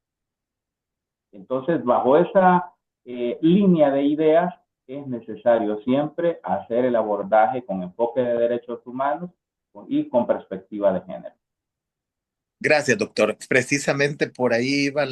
Entonces, bajo esa línea de ideas, es necesario siempre hacer el abordaje con enfoque de derechos humanos y con perspectiva de género. Gracias, doctor. Precisamente por ahí iban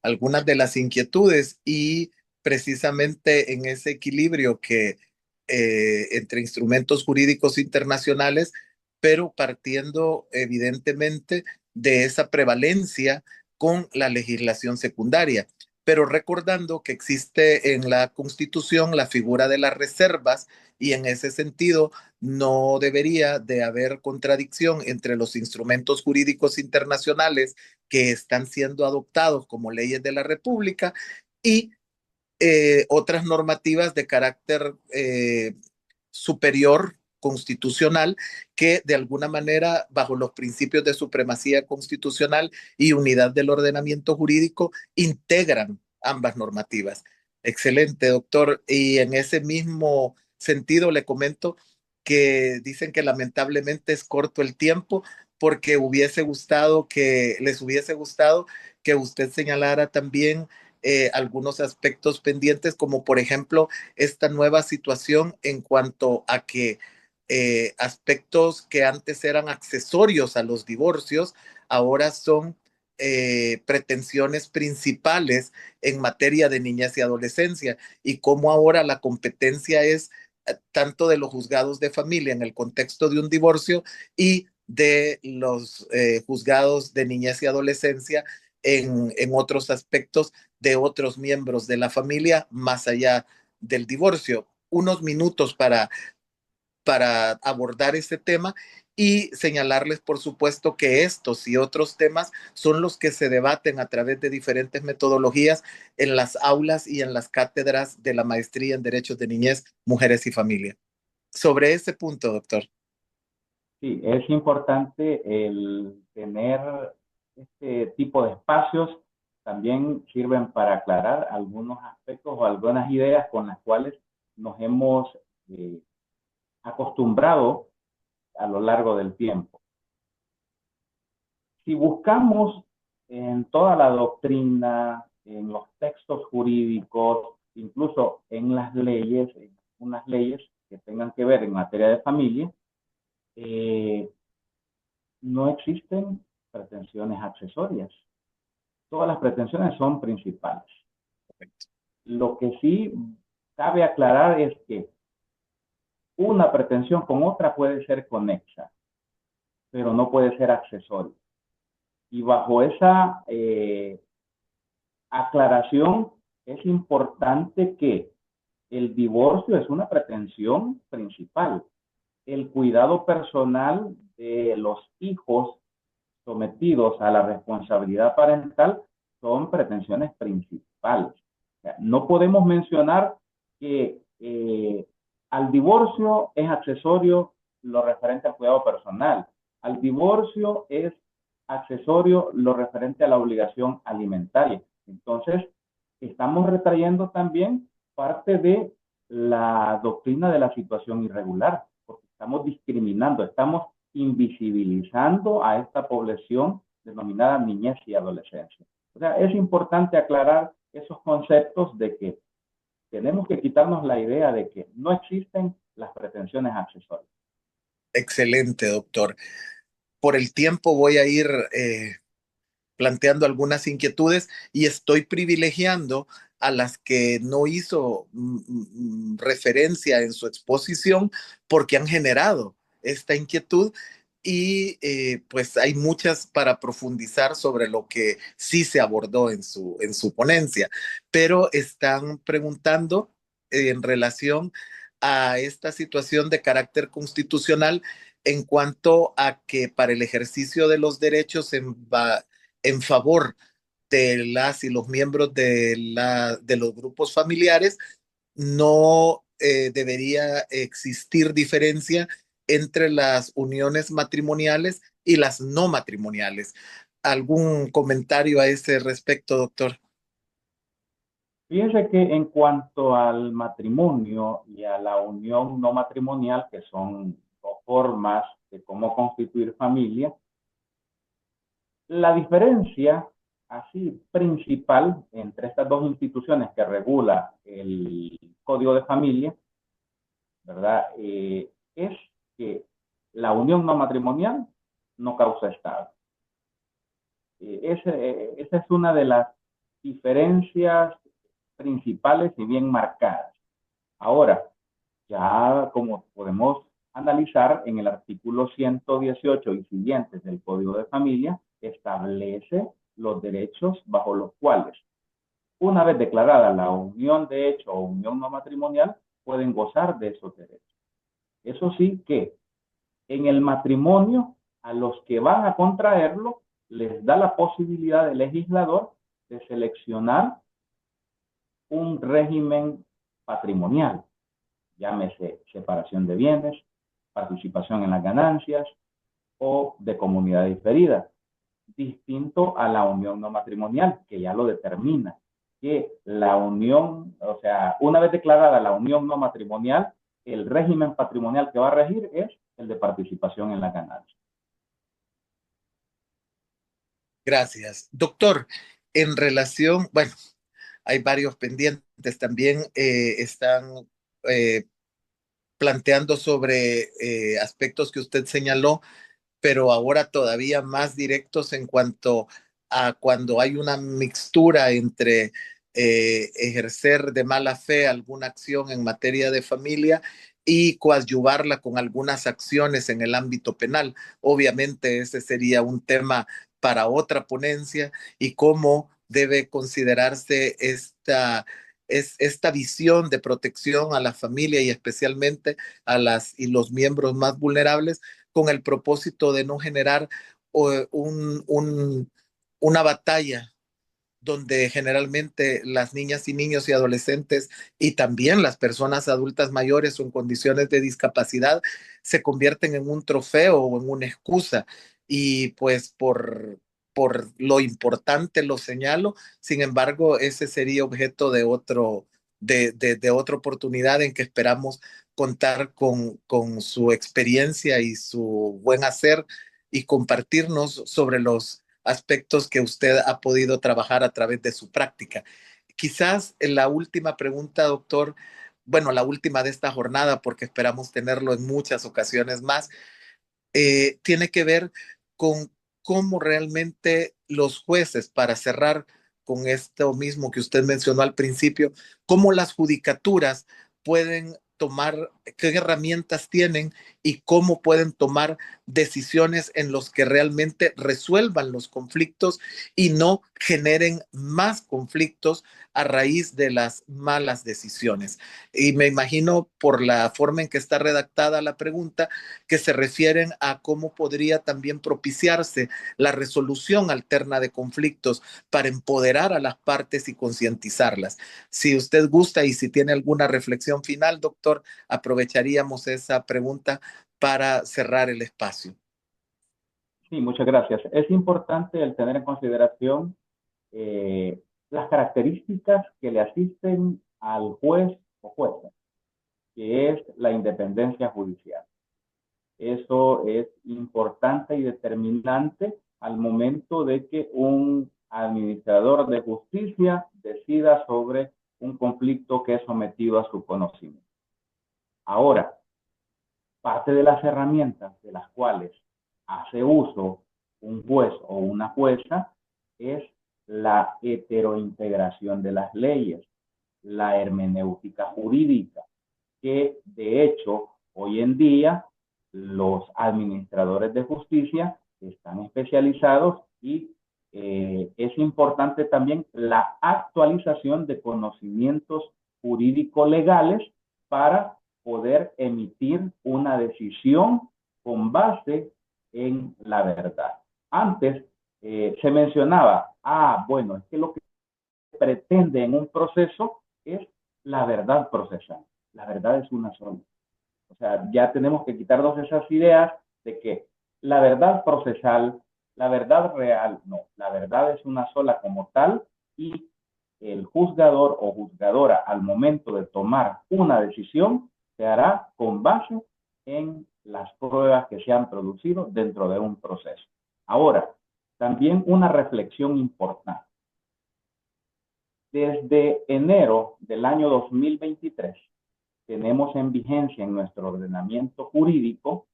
algunas de las inquietudes y precisamente en ese equilibrio que entre instrumentos jurídicos internacionales, pero partiendo evidentemente de esa prevalencia con la legislación secundaria, pero recordando que existe en la Constitución la figura de las reservas y en ese sentido no debería de haber contradicción entre los instrumentos jurídicos internacionales que están siendo adoptados como leyes de la República y otras normativas de carácter superior constitucional que de alguna manera bajo los principios de supremacía constitucional y unidad del ordenamiento jurídico integran ambas normativas. Excelente, doctor. Y en ese mismo sentido le comento que dicen que lamentablemente es corto el tiempo porque les hubiese gustado que usted señalara también algunos aspectos pendientes, como por ejemplo esta nueva situación en cuanto a que aspectos que antes eran accesorios a los divorcios, ahora son pretensiones principales en materia de niñez y adolescencia, y cómo ahora la competencia es tanto de los juzgados de familia en el contexto de un divorcio y de los juzgados de niñez y adolescencia en otros aspectos de otros miembros de la familia más allá del divorcio. Unos minutos para abordar este tema y señalarles, por supuesto, que estos y otros temas son los que se debaten a través de diferentes metodologías en las aulas y en las cátedras de la maestría en Derechos de Niñez, Mujeres y Familia. Sobre ese punto, doctor. Sí, es importante el tener este tipo de espacios. También sirven para aclarar algunos aspectos o algunas ideas con las cuales nos hemos acostumbrado a lo largo del tiempo. Si buscamos en toda la doctrina, en los textos jurídicos, incluso en las leyes, en unas leyes que tengan que ver en materia de familia, no existen pretensiones accesorias. Todas las pretensiones son principales. Lo que sí cabe aclarar es que una pretensión con otra puede ser conexa, pero no puede ser accesoria. Y bajo esa aclaración es importante que el divorcio es una pretensión principal. El cuidado personal de los hijos sometidos a la responsabilidad parental son pretensiones principales. O sea, no podemos mencionar que al divorcio es accesorio lo referente al cuidado personal. Al divorcio es accesorio lo referente a la obligación alimentaria. Entonces, estamos retrayendo también parte de la doctrina de la situación irregular, porque estamos discriminando, estamos invisibilizando a esta población denominada niñez y adolescencia. O sea, es importante aclarar esos conceptos de que tenemos que quitarnos la idea de que no existen las pretensiones accesorias. Excelente, doctor. Por el tiempo voy a ir planteando algunas inquietudes y estoy privilegiando a las que no hizo referencia en su exposición porque han generado esta inquietud y pues hay muchas para profundizar sobre lo que sí se abordó en su ponencia, pero están preguntando en relación a esta situación de carácter constitucional en cuanto a que para el ejercicio de los derechos en favor de las y los miembros de los grupos familiares, no debería existir diferencia entre las uniones matrimoniales y las no matrimoniales. ¿Algún comentario a ese respecto, doctor? Fíjense que en cuanto al matrimonio y a la unión no matrimonial, que son dos formas de cómo constituir familia. La diferencia así principal entre estas dos instituciones que regula el Código de Familia, ¿verdad? Es que la unión no matrimonial no causa estado. Esa es una de las diferencias principales y bien marcadas. Ahora, ya como podemos analizar en el artículo 118 y siguientes del Código de Familia, establece los derechos bajo los cuales, una vez declarada la unión de hecho o unión no matrimonial, pueden gozar de esos derechos. Eso sí que en el matrimonio, a los que van a contraerlo, les da la posibilidad del legislador de seleccionar un régimen patrimonial, llámese separación de bienes, participación en las ganancias o de comunidad diferida, distinto a la unión no matrimonial, que ya lo determina, que la unión, o sea, una vez declarada la unión no matrimonial, el régimen patrimonial que va a regir es el de participación en las ganancias. Gracias. Doctor, en relación, bueno, hay varios pendientes también, están planteando sobre aspectos que usted señaló, pero ahora todavía más directos en cuanto a cuando hay una mixtura entre ejercer de mala fe alguna acción en materia de familia y coadyuvarla con algunas acciones en el ámbito penal. Obviamente ese sería un tema para otra ponencia y cómo debe considerarse esta visión de protección a la familia y especialmente a las y los miembros más vulnerables con el propósito de no generar una batalla donde generalmente las niñas y niños y adolescentes y también las personas adultas mayores o en condiciones de discapacidad se convierten en un trofeo o en una excusa. Y pues por lo importante lo señalo, sin embargo, ese sería objeto de otra oportunidad en que esperamos contar con su experiencia y su buen hacer y compartirnos sobre los aspectos que usted ha podido trabajar a través de su práctica. Quizás en la última pregunta, doctor, bueno, la última de esta jornada, porque esperamos tenerlo en muchas ocasiones más, tiene que ver con cómo realmente los jueces, para cerrar con esto mismo que usted mencionó al principio, cómo las judicaturas pueden tomar, qué herramientas tienen y cómo pueden tomar decisiones en los que realmente resuelvan los conflictos y no generen más conflictos a raíz de las malas decisiones. Y me imagino por la forma en que está redactada la pregunta, que se refieren a cómo podría también propiciarse la resolución alterna de conflictos para empoderar a las partes y concientizarlas. Si usted gusta y si tiene alguna reflexión final, doctor, aprovecharíamos esa pregunta para cerrar el espacio. Sí, muchas gracias. Es importante el tener en consideración las características que le asisten al juez o jueza, que es la independencia judicial. Eso es importante y determinante al momento de que un administrador de justicia decida sobre un conflicto que es sometido a su conocimiento. Ahora, parte de las herramientas de las cuales hace uso un juez o una jueza es la heterointegración de las leyes, la hermenéutica jurídica, que de hecho hoy en día los administradores de justicia están especializados y es importante también la actualización de conocimientos jurídico-legales para poder emitir una decisión con base en la verdad. Antes se mencionaba, bueno, es que lo que pretende en un proceso es la verdad procesal. La verdad es una sola. O sea, ya tenemos que quitarnos esas ideas de que la verdad procesal, la verdad real, no, la verdad es una sola como tal y el juzgador o juzgadora al momento de tomar una decisión se hará con base en las pruebas que se han producido dentro de un proceso. Ahora, también una reflexión importante. Desde enero del año 2023, tenemos en vigencia en nuestro ordenamiento jurídico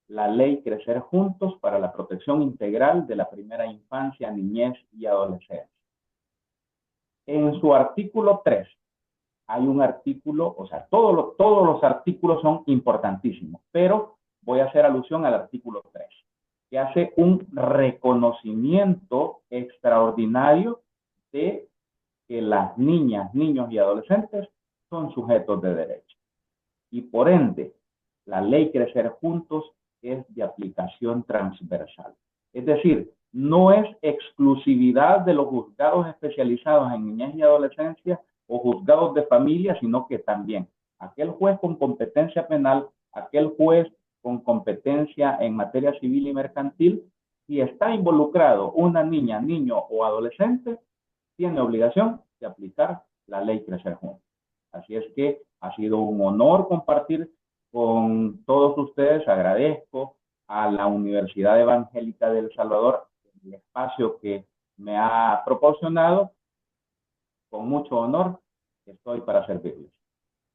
la ley Crecer Juntos para la protección integral de la primera infancia, niñez y adolescencia. En su artículo 3 hay un artículo, o sea, todos los artículos son importantísimos, pero voy a hacer alusión al artículo 3, que hace un reconocimiento extraordinario de que las niñas, niños y adolescentes son sujetos de derecho. Y por ende, la ley Crecer Juntos es de aplicación transversal. Es decir, no es exclusividad de los juzgados especializados en niñez y adolescencia o juzgados de familia, sino que también aquel juez con competencia penal, aquel juez con competencia en materia civil y mercantil, si está involucrado una niña, niño o adolescente, tiene obligación de aplicar la ley Crecer Juntos. Así es que ha sido un honor compartir con todos ustedes. Agradezco a la Universidad Evangélica de El Salvador el espacio que me ha proporcionado. Con mucho honor estoy para servirles.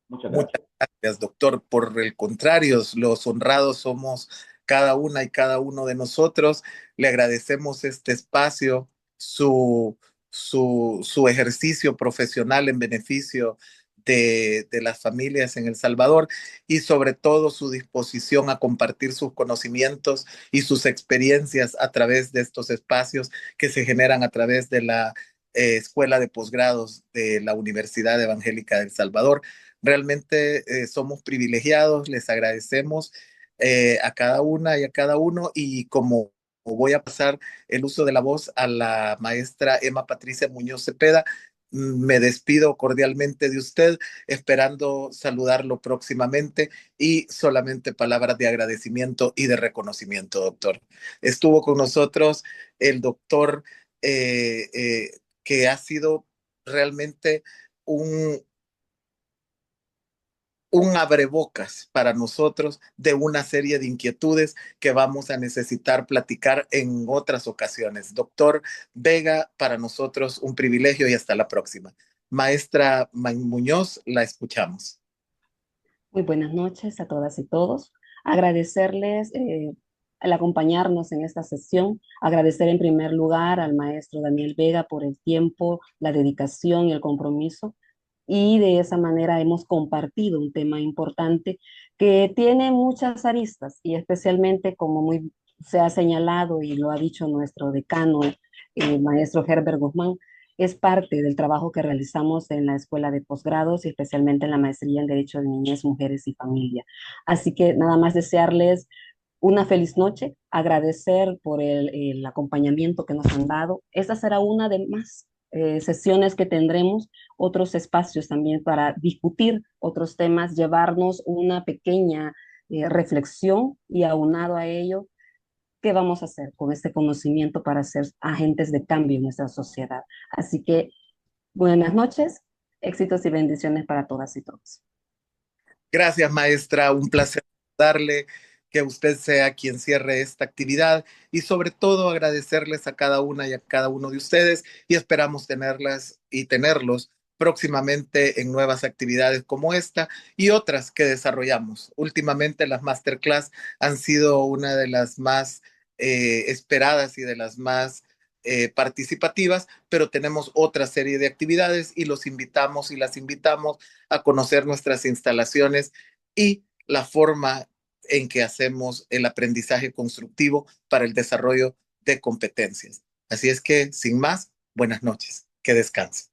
Muchas gracias. Muchas gracias, doctor. Por el contrario, los honrados somos cada una y cada uno de nosotros. Le agradecemos este espacio, su ejercicio profesional en beneficio de las familias en El Salvador y sobre todo su disposición a compartir sus conocimientos y sus experiencias a través de estos espacios que se generan a través de la Escuela de Posgrados de la Universidad Evangélica de El Salvador. Realmente somos privilegiados, les agradecemos a cada una y a cada uno y como voy a pasar el uso de la voz a la maestra Emma Patricia Muñoz Cepeda, me despido cordialmente de usted, esperando saludarlo próximamente y solamente palabras de agradecimiento y de reconocimiento, doctor. Estuvo con nosotros el doctor que ha sido realmente un, un abrebocas para nosotros de una serie de inquietudes que vamos a necesitar platicar en otras ocasiones. Doctor Vega, para nosotros un privilegio y hasta la próxima. Maestra Muñoz, la escuchamos. Muy buenas noches a todas y todos. Agradecerles al acompañarnos en esta sesión. Agradecer en primer lugar al maestro Daniel Vega por el tiempo, la dedicación y el compromiso y de esa manera hemos compartido un tema importante que tiene muchas aristas y especialmente como muy se ha señalado y lo ha dicho nuestro decano, el maestro Herbert Guzmán, es parte del trabajo que realizamos en la Escuela de Posgrados y especialmente en la maestría en Derecho de Niñez, Mujeres y Familia. Así que nada más desearles una feliz noche, agradecer por el acompañamiento que nos han dado. Esta será una de más sesiones que tendremos, otros espacios también para discutir otros temas, llevarnos una pequeña reflexión y aunado a ello, ¿qué vamos a hacer con este conocimiento para ser agentes de cambio en nuestra sociedad? Así que buenas noches, éxitos y bendiciones para todas y todos. Gracias, maestra. Un placer darle que usted sea quien cierre esta actividad y sobre todo agradecerles a cada una y a cada uno de ustedes y esperamos tenerlas y tenerlos próximamente en nuevas actividades como esta y otras que desarrollamos. Últimamente las masterclass han sido una de las más esperadas y de las más participativas, pero tenemos otra serie de actividades y los invitamos y las invitamos a conocer nuestras instalaciones y la forma en que hacemos el aprendizaje constructivo para el desarrollo de competencias. Así es que, sin más, buenas noches. Que descansen.